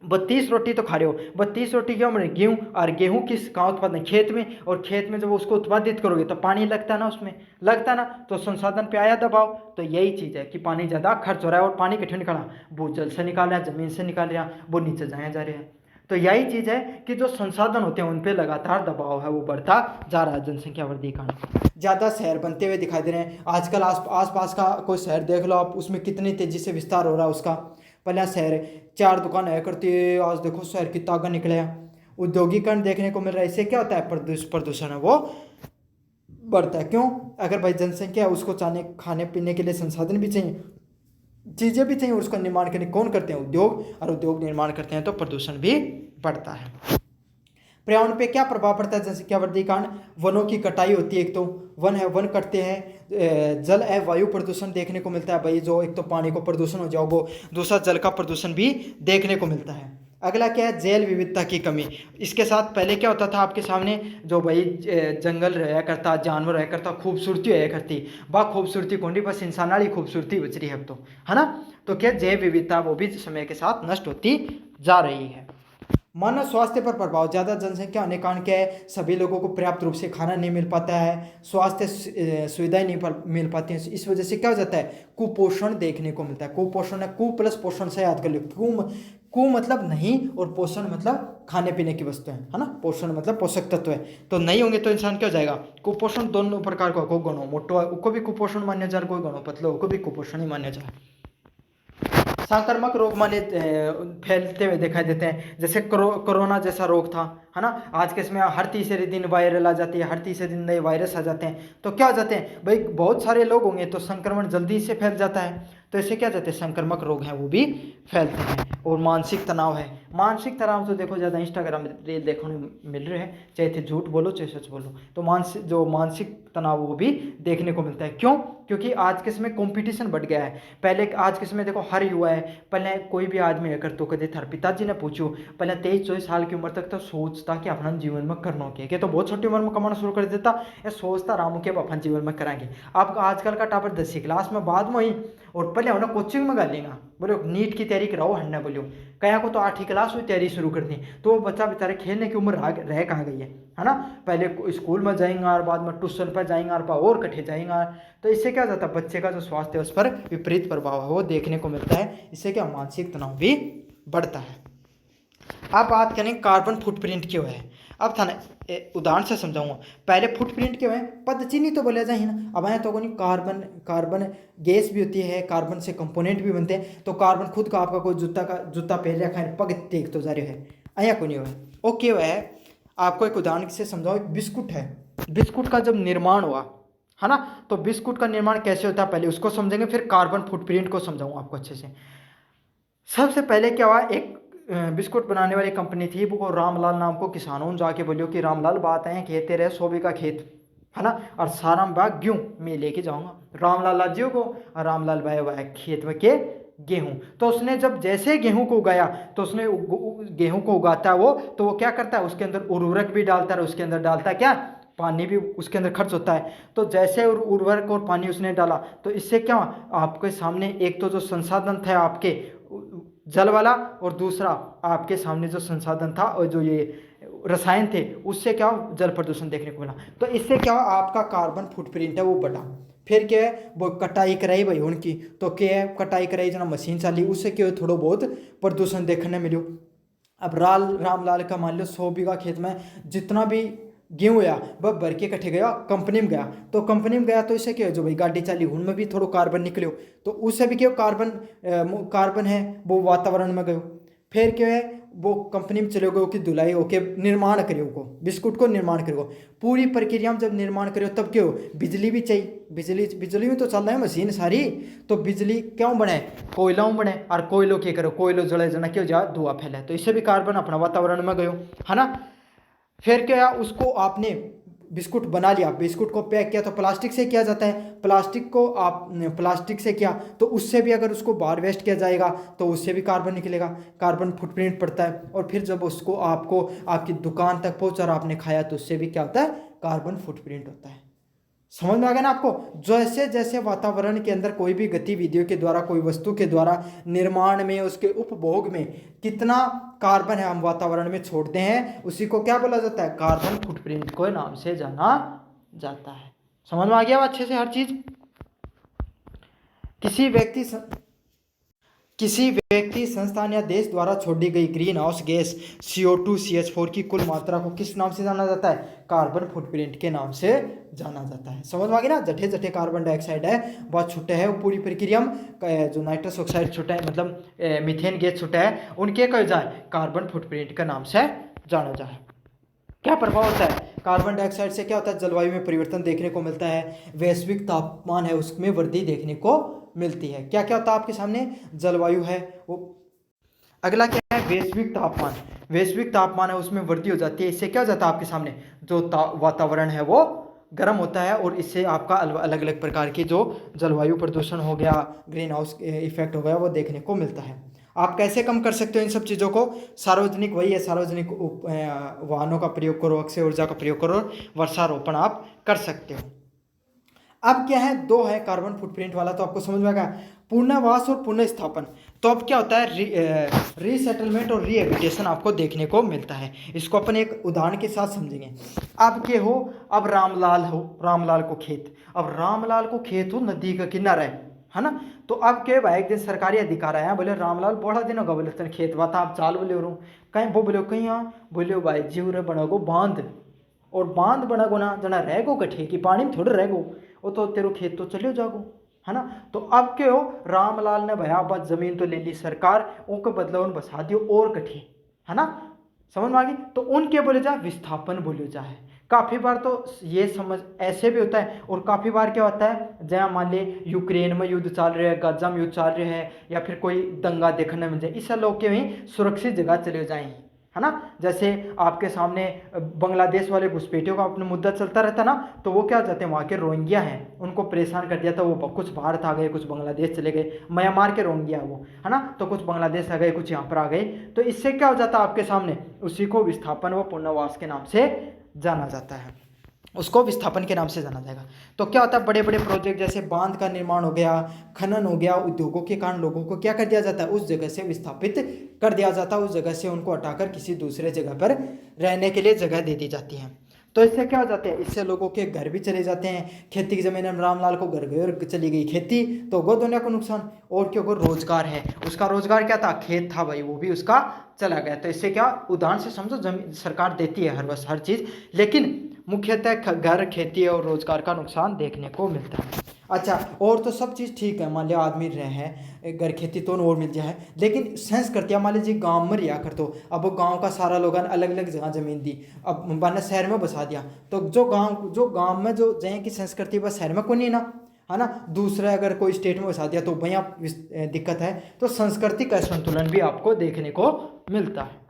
32 रोटी तो खा रहे हो, 32 रोटी क्यों बने, गेहूँ, और गेहूँ किस कहाँ उत्पादन, खेत में, और खेत में जब उसको उत्पादित करोगे तो पानी लगता है ना, उसमें लगता है ना, तो संसाधन पे आया दबाव। तो यही चीज़ है कि पानी ज़्यादा खर्च हो रहा है, और पानी कितने निकाला, भूजल से निकाल रहा है, ज़मीन से निकाल रहा है, वो नीचे जाया जा रहे हैं। तो यही चीज़ है कि जो संसाधन होते हैं उन पर लगातार दबाव है वो बढ़ता जा रहा है, जनसंख्या वृद्धि का। ज़्यादा शहर बनते हुए दिखाई दे रहे हैं आजकल। आस पास का कोई शहर देख लो आप, उसमें कितनी तेज़ी से विस्तार हो रहा है उसका। पहले शहर 4 दुकान है करती है, आज देखो शहर कितना आगे निकले। औद्योगिकरण देखने को मिल रहा है, इससे क्या होता है, प्रदूषण है वो बढ़ता है। क्यों, अगर भाई जनसंख्या है, उसको खाने पीने के लिए संसाधन भी चाहिए, चीज़ें भी चाहिए, और उसका निर्माण करने कौन करते हैं, उद्योग, और उद्योग निर्माण करते हैं तो प्रदूषण भी बढ़ता है। पर्यावरण पे क्या प्रभाव पड़ता है जनसंख्या वृद्धि के कारण, वनों की कटाई होती है, एक तो वन कटते हैं, जल एवं वायु प्रदूषण देखने को मिलता है भाई, जो एक तो पानी को प्रदूषण हो जाओ, वो दूसरा जल का प्रदूषण भी देखने को मिलता है। अगला क्या है, जैव विविधता की कमी। इसके साथ पहले क्या होता था आपके सामने, जो भाई जंगल रहा करता, जानवर रहा करता, खूबसूरती रहा करती, वह खूबसूरती कौन, बस इंसान वाली खूबसूरती बच रही है अब तो, है ना। तो क्या जैव विविधता वो भी समय के साथ नष्ट होती जा रही है। मानव स्वास्थ्य पर प्रभाव, ज़्यादा जनसंख्या होने के कारण क्या है, सभी लोगों को पर्याप्त रूप से खाना नहीं मिल पाता है, स्वास्थ्य सुविधाएं नहीं मिल पाती हैं। इस वजह से क्या हो जाता है, कुपोषण देखने को मिलता है। कुपोषण है, कु प्लस पोषण से याद कर लो। कु मतलब नहीं और पोषण मतलब खाने पीने की वस्तु है ना। पोषण मतलब पोषक तत्व है। तो नहीं होंगे तो इंसान क्या हो जाएगा, कुपोषण। दोनों प्रकार का, को गणो मोटो को भी कुपोषण मान्य जा, कोई गणो पतलो को भी कुपोषण ही मान्य जा। संक्रामक रोग माने फैलते हुए दिखाई देते हैं, जैसे कोरोना जैसा रोग था, है ना। आज के इसमें हर तीसरे दिन वायरल आ जाती है, हर तीसरे दिन नए वायरस आ जाते हैं। तो क्या हो जाते हैं भाई, बहुत सारे लोग होंगे तो संक्रमण जल्दी से फैल जाता है, तो ऐसे क्या जाते हैं, संक्रामक रोग हैं वो भी फैलते हैं। और मानसिक तनाव है, मानसिक तनाव तो देखो ज़्यादा इंस्टाग्राम रील देखने मिल रहे हैं, चाहे थे झूठ बोलो चाहे सच बोलो, तो मानसिक तनाव वो भी देखने को मिलता है। क्यों? क्योंकि आज के समय कंपटीशन बढ़ गया है। पहले आज के समय देखो हर युवा है, पहले कोई भी आदमी है कर तो कदे थार पिताजी ने पूछो, पहले 23-24 साल की उम्र तक तो सोचता कि अपना जीवन में करना क्या, तो बहुत छोटी उम्र में कमाना शुरू कर देता, या सोचता रामू के अपन जीवन में कराएंगे। अब आजकल का टापर 10वीं क्लास में बाद में ही, और पहले उन्हें कोचिंग में गा लेगा, बोलो नीट की तैयारी कराओ, हन्ना बोलो कया को तो 8वीं क्लास हुई तैयारी शुरू कर दी, तो वो बच्चा बेचारे खेलने की उम्र रह कहाँ गई है ना। पहले स्कूल में जाएंगे और बाद में ट्यूशन पर जाएंगे और कठे जाएंगे, तो इससे क्या जाता है, बच्चे का जो स्वास्थ्य है उस पर विपरीत प्रभाव है वो देखने को मिलता है। इससे क्या मानसिक तनाव भी बढ़ता है। अब बात करें कार्बन फुटप्रिंट क्यों है। अब था ना उदाहरण से समझाऊंगा। पहले फुटप्रिंट क्यों है, पदचिन्ह तो बोला जाए ना। अब आए तो कोई कार्बन गैस भी होती है, कार्बन से कंपोनेंट भी बनते हैं। तो कार्बन खुद का आपका कोई जूता पहन रखा है, पग टेक तो जा रहे है, आया को नहीं हुआ ओके हुआ है। आपको एक उदाहरण से समझाओ, एक बिस्कुट है, बिस्कुट का जब निर्माण हुआ है ना, तो बिस्कुट का निर्माण कैसे होता है पहले उसको समझेंगे, फिर कार्बन फुटप्रिंट को समझाऊंगा आपको अच्छे से। सबसे पहले क्या हुआ, एक बिस्कुट बनाने वाली कंपनी थी, वो रामलाल नाम को किसानों ने जाके बोलियो कि रामलाल बात है खेत तेरे 100 बीघा खेत है ना, और सारा बाग गेहूँ मैं लेके जाऊंगा। रामलाल लाजियो को, और रामलाल भाई हुआ है खेत में के गेहूँ। तो उसने जब जैसे गेहूँ को उगाया, तो उसने गेहूँ को उगाता है वो, तो वो क्या करता है, उसके अंदर उर्वरक भी डालता है, उसके अंदर डालता है क्या, पानी भी उसके अंदर खर्च होता है। तो जैसे उर्वरक और पानी उसने डाला, तो इससे क्या आपके सामने एक तो जो संसाधन थे आपके जल वाला, और दूसरा आपके सामने जो संसाधन था और जो ये रसायन थे, उससे क्या जल प्रदूषण देखने को मिला। तो इससे क्या आपका कार्बन फुटप्रिंट है वो बढ़ा। फिर क्या है, वो कटाई कराई भाई उनकी, तो क्या है कटाई कराई जना मशीन चली, उससे क्या थोड़ा बहुत प्रदूषण देखने मिलो। अब रामलाल का मान लो 100 बीघा खेत में जितना भी गेहूँ या वह भर के कट्ठे गया, कंपनी में गया, तो कंपनी में गया तो इससे क्या जो भाई गाड़ी चली उनमें भी थोड़ा कार्बन निकलो, तो उससे भी क्या कार्बन है वो वातावरण में गयो। फिर क्या है, वो कंपनी में चले गए कि धुलाई होके निर्माण करियो को, बिस्कुट को निर्माण करियो। पूरी प्रक्रिया में जब निर्माण करियो तब क्यों बिजली भी चाहिए, बिजली में तो चल रहा है मशीन सारी, तो बिजली क्यों बने, कोयला बने, और कोयलों क्या करो, कोयलो जले जना क्यों जा धुआं फैला, तो इससे भी कार्बन अपना वातावरण में गयो है ना। फिर क्या, उसको आपने बिस्कुट बना लिया, बिस्कुट को पैक किया, तो प्लास्टिक से किया जाता है, प्लास्टिक से किया तो उससे भी अगर उसको बाहर वेस्ट किया जाएगा तो उससे भी कार्बन निकलेगा, कार्बन फुटप्रिंट पड़ता है। और फिर जब उसको आपको आपकी दुकान तक पहुंचा और आपने खाया तो उससे भी क्या होता है, कार्बन फुटप्रिंट होता है। समझ में आ गया ना आपको। जैसे जैसे वातावरण के अंदर कोई भी गतिविधियों के द्वारा, कोई वस्तु के द्वारा निर्माण में, उसके उपभोग में कितना कार्बन है हम वातावरण में छोड़ते हैं, उसी को क्या बोला जाता है, कार्बन फुटप्रिंट को नाम से जाना जाता है। समझ में आ गया अच्छे से हर चीज। किसी व्यक्ति संस्थान या देश द्वारा छोड़ी गई green house gas CO2 CH4 की कुल मात्रा को किस नाम से जाना जाता है, कार्बन फुटप्रिंट के नाम से जाना जाता है। समझ में आ गया ना। जठे जठे कार्बन डाइऑक्साइड है वह छुट्टा है, वो पूरी प्रक्रिया में जो नाइट्रस ऑक्साइड छुट्टा है, मतलब मीथेन गैस छुट्टा है, उनके कह जाए कार्बन फुटप्रिंट का नाम से जाना जाए। क्या प्रभाव होता है कार्बन डाइऑक्साइड से, क्या होता है, जलवायु में परिवर्तन देखने को मिलता है, वैश्विक तापमान है उसमें वृद्धि देखने को मिलती है। क्या क्या होता है आपके सामने, जलवायु है वो। अगला क्या है, वैश्विक तापमान है उसमें वृद्धि हो जाती है। इससे क्या हो जाता है आपके सामने, जो वातावरण है वो गर्म होता है, और इससे आपका अलग अलग प्रकार की जो जलवायु प्रदूषण हो गया, ग्रीन हाउस इफेक्ट हो गया, वो देखने को मिलता है। आप कैसे कम कर सकते हो इन सब चीज़ों को, सार्वजनिक वाहनों का प्रयोग करो, अक्षय ऊर्जा का प्रयोग करो, वर्षारोपण आप कर सकते हो। अब क्या है, दो है कार्बन फुटप्रिंट वाला, तो आपको समझ में आ गया। पुनर्वास और पुनर्स्थापन। तो अब क्या होता है, रीसेटलमेंट और रीहेबिटेशन आपको देखने को मिलता है। इसको अपन एक उदाहरण के साथ समझेंगे। अब के हो, अब रामलाल को खेत, अब रामलाल को खेत हो नदी का किनारा है ना। तो अब के भाई एक दिन सरकारी अधिकार आया, बोले रामलाल बड़ा दिन होगा, बोले तेन खेत बात आप चाल बोले रू कहीं, वो बोले कहीं हाँ, बोले भाई जीव रे बनागो बांध, और बांध बनागो ना जना रहेगो कठे कि पानी में थोड़े रहेगो, वो तो तेरो खेत तो चले जागो, है ना। तो अब के हो, रामलाल ने भया बस जमीन तो ले ली सरकार, उनके बदले उन बसा दियो और कठे, है ना, समझ में आ गई। तो उनके बोले जा विस्थापन बोले जा है। काफ़ी बार तो ये समझ ऐसे भी होता है, और काफ़ी बार क्या होता है, जहाँ मान ले यूक्रेन में युद्ध चल रहा है, गाजा में युद्ध चल रहा है, या फिर कोई दंगा देखने में जाए, इस लोग के वहीं सुरक्षित जगह चले जाएं, है ना। जैसे आपके सामने बांग्लादेश वाले घुसपैठियों का अपना मुद्दा चलता रहता ना, तो वो क्या जाते हैं, वहाँ के रोहिंग्या हैं उनको परेशान कर दिया था, वो कुछ भारत आ गए, कुछ बांग्लादेश चले गए, म्यांमार के रोहिंग्या वो, है ना, तो कुछ बांग्लादेश आ गए, कुछ यहाँ पर आ गए। तो इससे क्या हो जाता है आपके सामने, उसी को विस्थापन व पुनर्वास के नाम से जाना जाता है, उसको विस्थापन के नाम से जाना जाएगा। तो क्या होता है, बड़े बड़े प्रोजेक्ट जैसे बांध का निर्माण हो गया, खनन हो गया, उद्योगों के कारण लोगों को क्या कर दिया जाता है, उस जगह से विस्थापित कर दिया जाता है, उस जगह से उनको हटाकर किसी दूसरे जगह पर रहने के लिए जगह दे दी जाती है। तो इससे क्या हो जाता है, इससे लोगों के घर भी चले जाते हैं। खेती की जमीन में रामलाल को घर गए और चली गई खेती, तो गो दुनिया को नुकसान। और क्योंकि रोजगार है, उसका रोजगार क्या था, खेत था भाई, वो भी उसका चला गया। तो इससे क्या, उदाहरण से समझो, जमीन सरकार देती है हर चीज़, लेकिन मुख्यतः घर, खेती और रोजगार का नुकसान देखने को मिलता है। अच्छा, और तो सब चीज़ ठीक है, मान लिया आदमी रहे हैं, घर खेती तो और मिल जाए, लेकिन सेंस करती है, मान लीजिए गांव में रिया कर, तो अब वो गांव का सारा लोगों ने अलग अलग जगह जमीन दी, अब मैंने शहर में बसा दिया, तो जो गांव में जो जहाँ की संस्कृति बस शहर में को नहीं ना, है ना। दूसरा अगर कोई स्टेट में बसा दिया तो वहीं आप दिक्कत है। तो संस्कृति का संतुलन भी आपको देखने को मिलता है।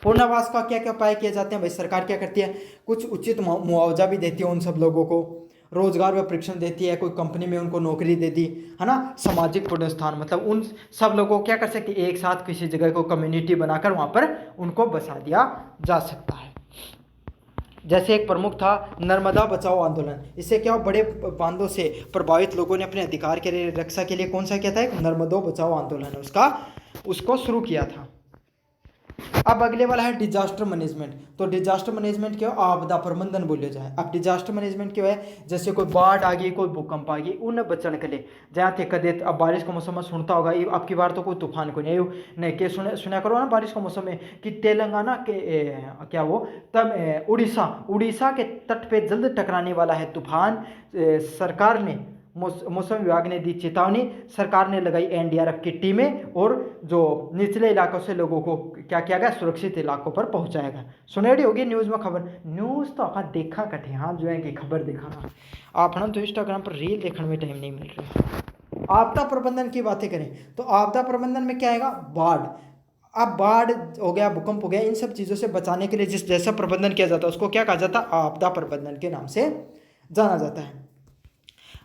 पुनर्वास का क्या क्या उपाय किए जाते हैं भाई, सरकार क्या करती है, कुछ उचित मुआवजा भी देती है उन सब लोगों को, रोजगार व प्रशिक्षण देती है, कोई कंपनी में उनको नौकरी दे दी, है ना। सामाजिक पुनरुत्थान, मतलब उन सब लोगों को क्या कर सकती है, एक साथ किसी जगह को कम्युनिटी बनाकर वहाँ पर उनको बसा दिया जा सकता है। जैसे एक प्रमुख था नर्मदा बचाओ आंदोलन, इससे क्या बड़े बांधों से प्रभावित लोगों ने अपने अधिकार के लिए रक्षा के लिए कौन सा किया था, एक नर्मदा बचाओ आंदोलन उसको शुरू किया था। अब अगले वाला है डिजास्टर मैनेजमेंट। तो डिजास्टर मैनेजमेंट क्या है, आपदा प्रबंधन बोले जाए। अब डिजास्टर मैनेजमेंट क्या है, जैसे कोई बाढ़ आ गई, कोई भूकंप आ गई, उन बचने के लिए जहाँ थे कदे, अब बारिश का मौसम में सुनता होगा, अब की बार तो कोई तूफान को नहीं के सुना करो ना बारिश का मौसम में, कि तेलंगाना के क्या वो तब उड़ीसा के तट पे जल्द टकराने वाला है तूफान। सरकार ने मौसम विभाग ने दी चेतावनी, सरकार ने लगाई एनडीआरएफ की टीमें, और जो निचले इलाकों से लोगों को क्या किया गया, सुरक्षित इलाकों पर पहुंचाया गया। सुनेड़ी होगी न्यूज़ में खबर, न्यूज़ तो आप देखा कटे, हाँ जो है कि खबर देखा ना आप ना, तो इंस्टाग्राम पर रील देखने में टाइम नहीं मिल रहा। आपदा प्रबंधन की बातें करें तो आपदा प्रबंधन में क्या आएगा, बाढ़। अब बाढ़ हो गया, भूकंप हो गया, इन सब चीज़ों से बचाने के लिए जिस जैसा प्रबंधन किया जाता है उसको क्या कहा जाता है, आपदा प्रबंधन के नाम से जाना जाता है।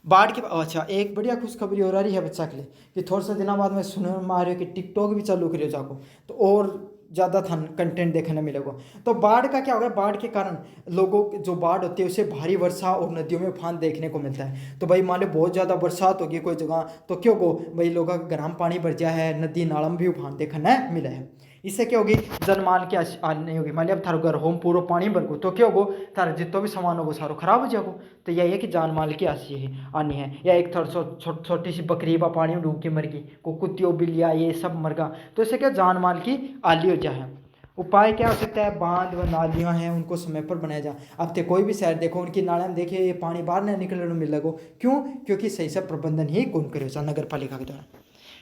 बाढ़ की, अच्छा एक बढ़िया खुशखबरी हो रही है बच्चा के लिए, कि थोड़ा सा दिनों बाद मैं सुनने में आ रही हूँ कि टिकटॉक भी चालू करियो जाको, तो और ज़्यादा कंटेंट देखने मिलेगा। तो बाढ़ का क्या होगा, बाढ़ के कारण लोगों जो बाढ़ होती है उसे भारी वर्षा और नदियों में उफान देखने को मिलता है। तो भाई मान लो बहुत ज़्यादा बरसात होगी कोई जगह, तो क्यों को भाई लोगों का ग्राम पानी भर जाए है, नदी नाला में भी उफान देखने मिला है। इससे क्या होगी, जनमाल की नहीं होगी। मान लिया अब थारो घर होम पूरा पानी भर गो, तो क्या होगो, थारा जितना भी सामान होगो सारो खराब हो जाएगो। तो यही है कि जान माल की आनी है। या एक थोड़ा छोटी सी बकरी बा पानी में डूब के मर गई, को कुत्तियों बिल्लिया ये सब मर गया, तो इससे क्या जान माल की आली हो जाए। उपाय क्या हो सकता है, बांध व नालियाँ हैं उनको समय पर बनाया जाए। अब तो कोई भी शहर देखो, उनकी नालियाँ में देखिए ये पानी बाहर नहीं निकलने में लगो, क्यों, क्योंकि सही से प्रबंधन ही कौन करे नगर पालिका के द्वारा।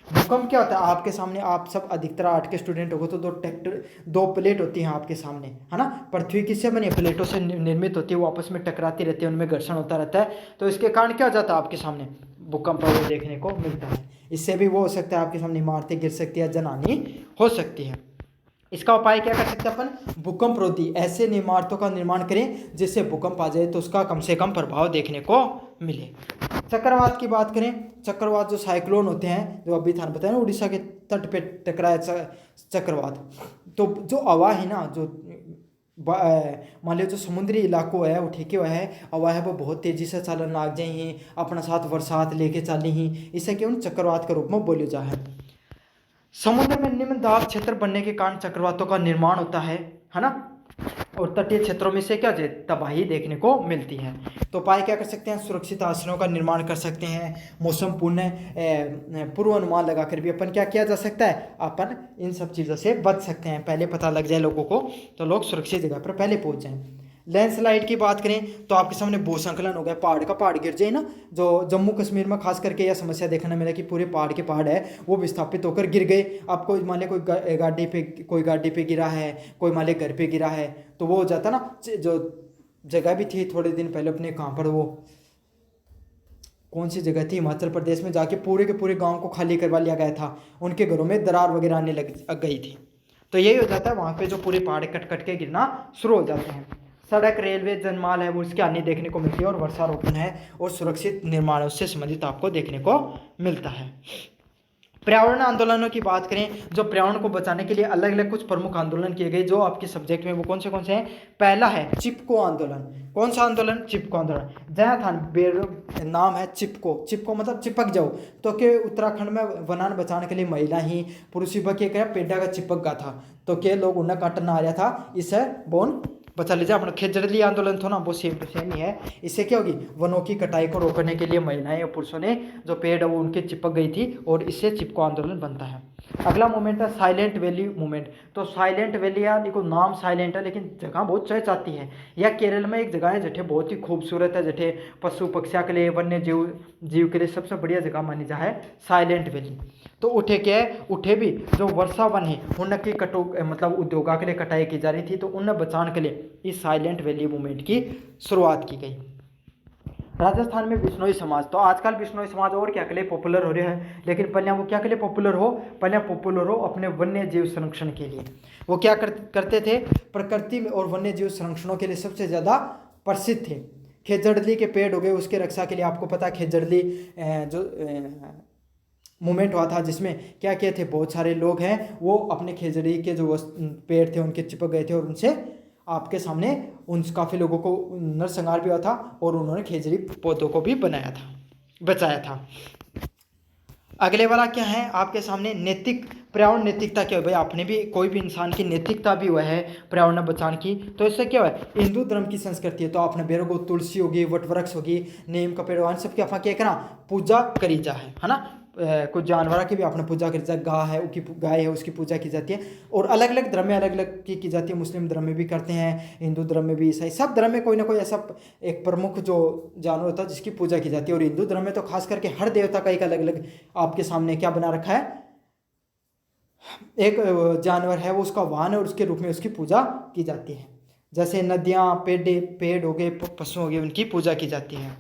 भूकंप क्या होता है, आपके सामने आप सब अधिकतर 8 के स्टूडेंट हो तो दो प्लेट होती हैं आपके सामने, है ना। पृथ्वी किससे बनी है, प्लेटों से निर्मित होती है, वो आपस में टकराती रहती है, उनमें घर्षण होता रहता है। तो इसके कारण क्या हो जाता है, आपके सामने भूकंप देखने को मिलता है। इससे भी वो हो सकता है आपके सामने इमारतें गिर सकती है, जनहानि हो सकती है। इसका उपाय क्या कर सकते हैं अपन, भूकंप रोधी ऐसे इमारतों का निर्माण करें जिससे भूकंप आ जाए तो उसका कम से कम प्रभाव देखने को मिले। चक्रवात की बात करें, चक्रवात जो साइक्लोन होते हैं, जो अभी था बताया ना उड़ीसा के तट पे टकराया चक्रवात, तो जो हवा है ना, जो मान लो जो समुद्री इलाकों है वो ठीक हुआ है और वह बहुत तेजी से चलन लाग जाए ही, अपना साथ बरसात लेके चली ही, इसे क्यों चक्रवात के रूप में बोले जा है। समुद्र में निम्न दाब क्षेत्र बनने के कारण चक्रवातों का निर्माण होता है ना। और तटीय क्षेत्रों में से क्या तबाही देखने को मिलती है। तो उपाय क्या कर सकते हैं, सुरक्षित आश्रयों का निर्माण कर सकते हैं। मौसम पूर्वानुमान लगाकर भी अपन क्या किया जा सकता है, अपन इन सब चीज़ों से बच सकते हैं। पहले पता लग जाए लोगों को तो लोग सुरक्षित जगह पर पहले पहुंच जाएं। लैंडस्लाइड की बात करें तो आपके सामने भूस्खलन हो गया, पहाड़ गिर जाए ना, जो जम्मू कश्मीर में खास करके यह समस्या देखने मिला कि पूरे पहाड़ है वो विस्थापित होकर गिर गए। आपको मान लिया कोई गाड़ी पे गिरा है, कोई मान लिया घर पे गिरा है, तो वो हो जाता ना। जो जगह भी थी थोड़े दिन पहले अपने कहाँ पर, वो कौन सी जगह थी, हिमाचल प्रदेश में, जाके पूरे के पूरे गाँव को खाली करवा लिया गया था, उनके घरों में दरार वगैरह आने लग गई थी। तो यही हो जाता है, वहाँ पे जो पूरे पहाड़ कट कट के गिरना शुरू हो जाते हैं। सड़क, रेलवे, जनमाल है वो उसकी हानि देखने को मिलती है, और वर्षारोपण है और सुरक्षित निर्माण उससे संबंधित आपको देखने को मिलता है। पर्यावरण आंदोलनों की बात करें, जो पर्यावरण को बचाने के लिए अलग अलग कुछ प्रमुख आंदोलन किए गए जो आपके सब्जेक्ट में, वो कौन से हैं। पहला है चिपको आंदोलन। कौन सा आंदोलन, चिपको आंदोलन। जहाँ था नाम है चिपको मतलब चिपक जाओ। तो के उत्तराखंड में वनान बचाने के लिए महिला ही पुरुष के क्या पेड़ा का चिपक गया था, तो के लोग उन्हें काटना आ रहा था, इसे बोन बचा लीजिए। अपना खेजड़ली आंदोलन था ना, वो सेम टू सेम ही है। इससे क्या होगी, वनों की कटाई को रोकने के लिए महिलाएं और पुरुषों ने जो पेड़ है वो उनके चिपक गई थी, और इससे चिपको आंदोलन बनता है। अगला मूवमेंट है साइलेंट वैली मूवमेंट। तो साइलेंट वैली यार, देखो नाम साइलेंट है लेकिन जगह बहुत चहचाती है। यह केरल में एक जगह है जठे बहुत ही खूबसूरत है, जठे पशु पक्षियों के लिए, वन्य जीव के लिए सबसे बढ़िया जगह मानी जा है साइलेंट वैली। तो उठे क्या है, उठे भी जो वर्षा वन है उनकी मतलब उद्योगा के लिए कटाई की जा रही थी, तो उन्हें बचाने के लिए इस साइलेंट वैली मूवमेंट की शुरुआत की गई। राजस्थान में बिश्नोई समाज, तो आजकल बिश्नोई समाज और क्या के लिए पॉपुलर हो रहे हैं, लेकिन पहले वो क्या के लिए पॉपुलर हो अपने वन्य जीव संरक्षण के लिए। वो क्या करते थे, प्रकृति में और वन्य जीव संरक्षणों के लिए सबसे ज़्यादा प्रसिद्ध थे। खेजड़ली के पेड़ हो गए, उसके रक्षा के लिए आपको पता है खेजड़ली जो मूवमेंट हुआ था, जिसमें क्या किए थे, बहुत सारे लोग हैं वो अपने खेजड़ी के जो पेड़ थे उनके चिपक गए थे, और उनसे आपके सामने उन काफ़ी लोगों को नरसंहार भी हुआ था, और उन्होंने खेजड़ी पौधों को भी बचाया था। अगले वाला क्या है आपके सामने, नैतिक पर्यावरण नैतिकता क्या है भाई, आपने भी कोई भी इंसान की नैतिकता भी हुआ है पर्यावरण बचाने की। तो इससे क्या हुआ है, हिंदू धर्म की संस्कृति है, तो आपने बेरों को तुलसी होगी, वटवृक्ष होगी, नीम का पेड़, सबकी आप क्या करना, पूजा करी जा है ना। कुछ जानवर की भी आपने पूजा करी जाए, गाय है उसकी पूजा की जाती है, और अलग अलग धर्म में अलग अलग की जाती है। मुस्लिम धर्म में भी करते हैं, हिंदू धर्म में भी, ईसाई, सब धर्म में कोई ना कोई ऐसा एक प्रमुख जो जानवर होता है जिसकी पूजा की जाती है। और हिंदू धर्म में तो खास करके हर देवता का एक अलग अलग आपके सामने क्या बना रखा है, एक जानवर है वो उसका वाहन है, और उसके रूप में उसकी पूजा की जाती है। जैसे नदियाँ, पेड़ हो गए, पशु हो गए, उनकी पूजा की जाती है।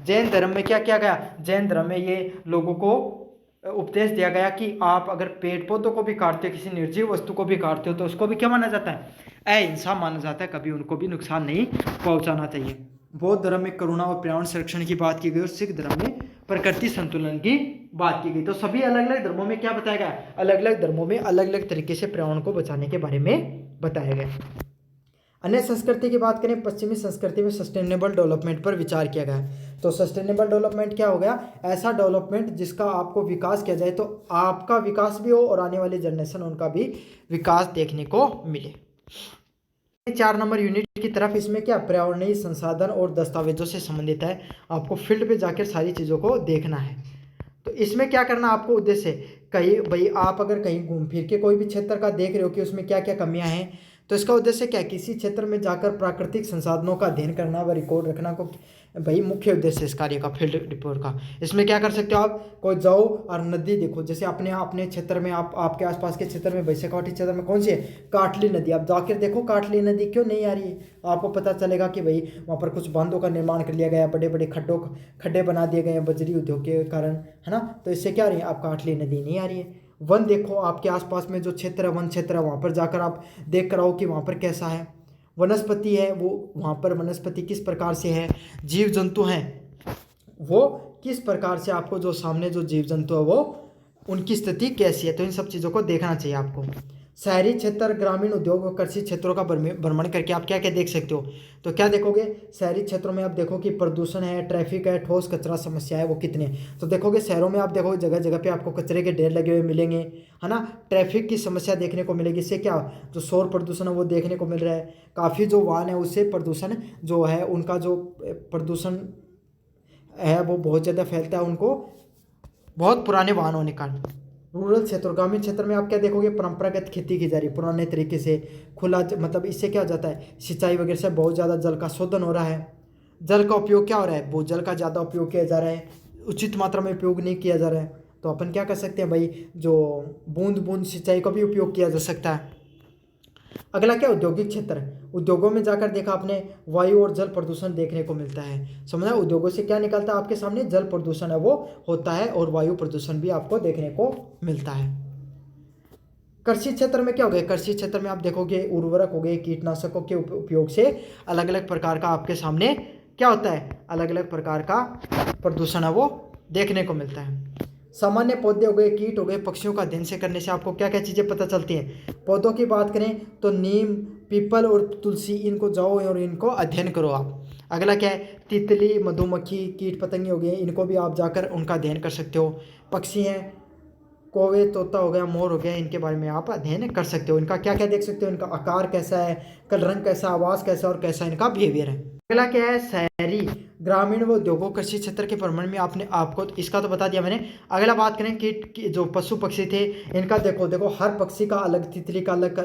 जैन धर्म में क्या किया गया, जैन धर्म में ये लोगों को उपदेश दिया गया कि आप अगर पेड़ पौधों को भी काटते हो, किसी निर्जीव वस्तु को भी काटते हो, तो उसको भी क्या माना जाता है, अहिंसा माना जाता है, कभी उनको भी नुकसान नहीं पहुंचाना चाहिए। बौद्ध धर्म में करुणा और पर्यावरण संरक्षण की बात की गई, और सिख धर्म में प्रकृति संतुलन की बात की गई। तो सभी अलग अलग धर्मों में क्या बताया गया, अलग अलग धर्मों में अलग अलग तरीके से पर्यावरण को बचाने के बारे में बताया गया। अन्य संस्कृति की बात करें, पश्चिमी संस्कृति में सस्टेनेबल डेवलपमेंट पर विचार किया गया। तो सस्टेनेबल डेवलपमेंट क्या हो गया, ऐसा डेवलपमेंट जिसका आपको विकास किया जाए तो आपका विकास भी हो और आने वाली जनरेशन उनका भी विकास देखने को मिले। 4 नंबर यूनिट की तरफ, इसमें क्या पर्यावरणीय संसाधन और दस्तावेजों से संबंधित है। आपको फील्ड पे जाकर सारी चीज़ों को देखना है। तो इसमें क्या करना आपको उद्देश्य, कहीं भाई आप अगर कहीं घूम फिर के कोई भी क्षेत्र का देख रहे हो कि उसमें क्या क्या कमियां हैं, तो इसका उद्देश्य क्या है, किसी क्षेत्र में जाकर प्राकृतिक संसाधनों का अध्ययन करना व रिकॉर्ड रखना को भाई मुख्य उद्देश्य इस कार्य का, फील्ड रिपोर्ट का। इसमें क्या कर सकते हो आप, कोई जाओ और नदी देखो, जैसे अपने क्षेत्र में आपके आसपास के क्षेत्र में, बैसाखाटी क्षेत्र में कौन सी है, काटली नदी, आप जाकर देखो काटली नदी क्यों नहीं आ रही है, आपको पता चलेगा कि भाई वहाँ पर कुछ बांधों का निर्माण कर लिया गया, बड़े बड़े खड्डे बना दिए गए हैं बजरी उद्योग के कारण, है ना। तो इससे क्या रही है, आप काटली नदी नहीं आ रही है। वन देखो, आपके आसपास में जो क्षेत्र है, वन क्षेत्र है, वहाँ पर जाकर आप देख कर आओ कि वहाँ पर कैसा है, वनस्पति है वो, वहाँ पर वनस्पति किस प्रकार से है, जीव जंतु हैं वो किस प्रकार से, आपको जो सामने जो जीव जंतु है वो उनकी स्थिति कैसी है, तो इन सब चीज़ों को देखना चाहिए आपको। शहरी क्षेत्र, ग्रामीण उद्योग और कृषि क्षेत्रों का भ्रमण करके आप क्या क्या देख सकते हो। तो क्या देखोगे, शहरी क्षेत्रों में आप देखो कि प्रदूषण है, ट्रैफिक है, ठोस कचरा समस्या है वो कितने। तो देखोगे शहरों में आप देखोगे जगह जगह पे आपको कचरे के ढेर लगे हुए मिलेंगे, है ना। ट्रैफिक की समस्या देखने को मिलेगी, इससे क्या जो शोर प्रदूषण है वो देखने को मिल रहा है। काफ़ी जो वाहन है उससे प्रदूषण जो है, उनका जो प्रदूषण है वो बहुत ज़्यादा फैलता है, उनको बहुत पुराने वाहन होने के कारण। रूरल क्षेत्र, ग्रामीण क्षेत्र में आप क्या देखोगे, परंपरागत खेती की जा रही है पुराने तरीके से, खुला मतलब इससे क्या हो जाता है, सिंचाई वगैरह से बहुत ज़्यादा जल का शोधन हो रहा है। जल का उपयोग क्या हो रहा है, भूजल का ज़्यादा उपयोग किया जा रहा है, उचित मात्रा में उपयोग नहीं किया जा रहा है। तो अपन क्या कर सकते हैं भाई, जो बूंद बूंद सिंचाई का भी उपयोग किया जा सकता है। अगला क्या, औद्योगिक क्षेत्र। उद्योगों में जाकर देखा आपने, वायु और जल प्रदूषण देखने को मिलता है। समझा, उद्योगों से क्या निकलता है आपके सामने, जल प्रदूषण है वो होता है, और वायु प्रदूषण भी आपको देखने को मिलता है। कृषि क्षेत्र में क्या हो गया, कृषि क्षेत्र में आप देखोगे उर्वरक हो गए, कीटनाशकों के उपयोग से अलग अलग प्रकार का आपके सामने क्या होता है, अलग अलग प्रकार का प्रदूषण है वो देखने को मिलता है। सामान्य पौधे हो गए, कीट हो गए, पक्षियों का अध्ययन से करने से आपको क्या क्या चीज़ें पता चलती हैं। पौधों की बात करें तो नीम, पीपल और तुलसी, इनको जाओ और इनको अध्ययन करो आप। अगला क्या है, तितली, मधुमक्खी, कीट पतंगे हो गए, इनको भी आप जाकर उनका अध्ययन कर सकते हो। पक्षी हैं, कौवे, तोता हो गया, मोर हो गया, इनके बारे में आप अध्ययन कर सकते हो। इनका क्या क्या देख सकते हो, इनका आकार कैसा है, कल रंग कैसा, आवाज़ कैसा और कैसा इनका बिहेवियर है। अगला क्या है, शहरी, ग्रामीण व उद्योगों कृषि क्षेत्र के भ्रमण में आपने आपको इसका तो बता दिया मैंने। अगला बात करें कीट की, जो पशु पक्षी थे इनका देखो, देखो हर पक्षी का अलग, तितली का अलग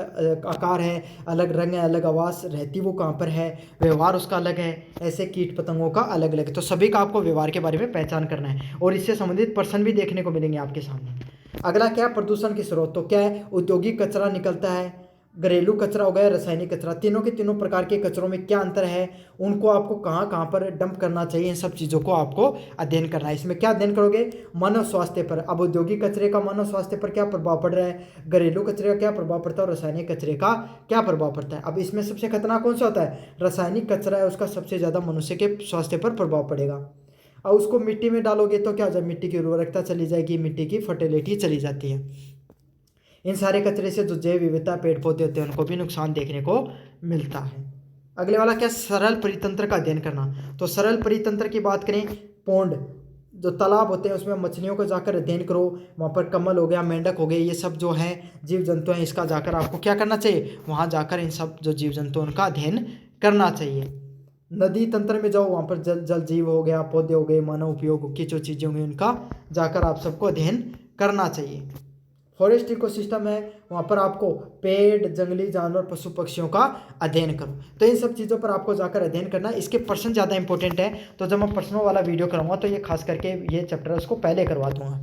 आकार है, अलग रंग है, अलग आवाज़, रहती वो कहाँ पर है, व्यवहार उसका अलग है। ऐसे कीट पतंगों का अलग अलग है। तो सभी का आपको व्यवहार के बारे में पहचान करना है, और इससे संबंधित पर्सन भी देखने को मिलेंगे आपके सामने। अगला क्या है, प्रदूषण के स्रोत। तो क्या है, औद्योगिक कचरा निकलता है, घरेलू कचरा हो गया, रासायनिक कचरा, तीनों के तीनों प्रकार के कचरों में क्या अंतर है, उनको आपको कहाँ कहाँ पर डंप करना चाहिए, इन सब चीज़ों को आपको अध्ययन करना है। इसमें क्या अध्ययन करोगे, मानव स्वास्थ्य पर। अब औद्योगिक कचरे का मानव स्वास्थ्य पर क्या प्रभाव पड़ रहा है, घरेलू कचरे का क्या प्रभाव पड़ता है, और रासायनिक कचरे का क्या प्रभाव पड़ता है। अब इसमें सबसे खतरनाक कौन सा होता है, रासायनिक कचरा है, उसका सबसे ज़्यादा मनुष्य के स्वास्थ्य पर प्रभाव पड़ेगा। और उसको मिट्टी में डालोगे तो क्या हो जाए, मिट्टी की उर्वरकता चली जाएगी, मिट्टी की फर्टिलिटी चली जाती है। इन सारे कचरे से जो जैव विविधता, पेड़ पौधे होते हैं, उनको भी नुकसान देखने को मिलता है। अगले वाला क्या, सरल परितंत्र का अध्ययन करना। तो सरल परितंत्र की बात करें, पोंड, जो तालाब होते हैं उसमें मछलियों को जाकर अध्ययन करो, वहाँ पर कमल हो गया, मेंढक हो गए, ये सब जो हैं जीव जंतु हैं, इसका जाकर आपको क्या करना चाहिए, वहाँ जाकर इन सब जो जीव जंतु उनका अध्ययन करना चाहिए। नदी तंत्र में जाओ, वहाँ पर जल जीव हो गया, पौधे हो गए, मानव उपयोग की जो चीज़ें होंगी उनका जाकर आप सबको अध्ययन करना चाहिए। फॉरेस्ट इकोसिस्टम है, वहाँ पर आपको पेड़, जंगली जानवर, पशु पक्षियों का अध्ययन करो। तो इन सब चीज़ों पर आपको जाकर अध्ययन करना है। इसके पर्सन ज़्यादा इंपॉर्टेंट है, तो जब मैं पर्सनों वाला वीडियो करूँगा तो ये खास करके ये चैप्टर उसको पहले करवा दूँगा।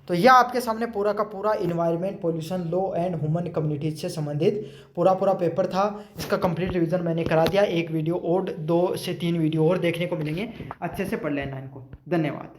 तो यह आपके सामने पूरा का पूरा environment, pollution, law and human communities से संबंधित पूरा पेपर था। इसका कंप्लीट रिवीजन मैंने करा दिया। एक वीडियो और 2 से 3 वीडियो और देखने को मिलेंगे, अच्छे से पढ़ लेना इनको। धन्यवाद।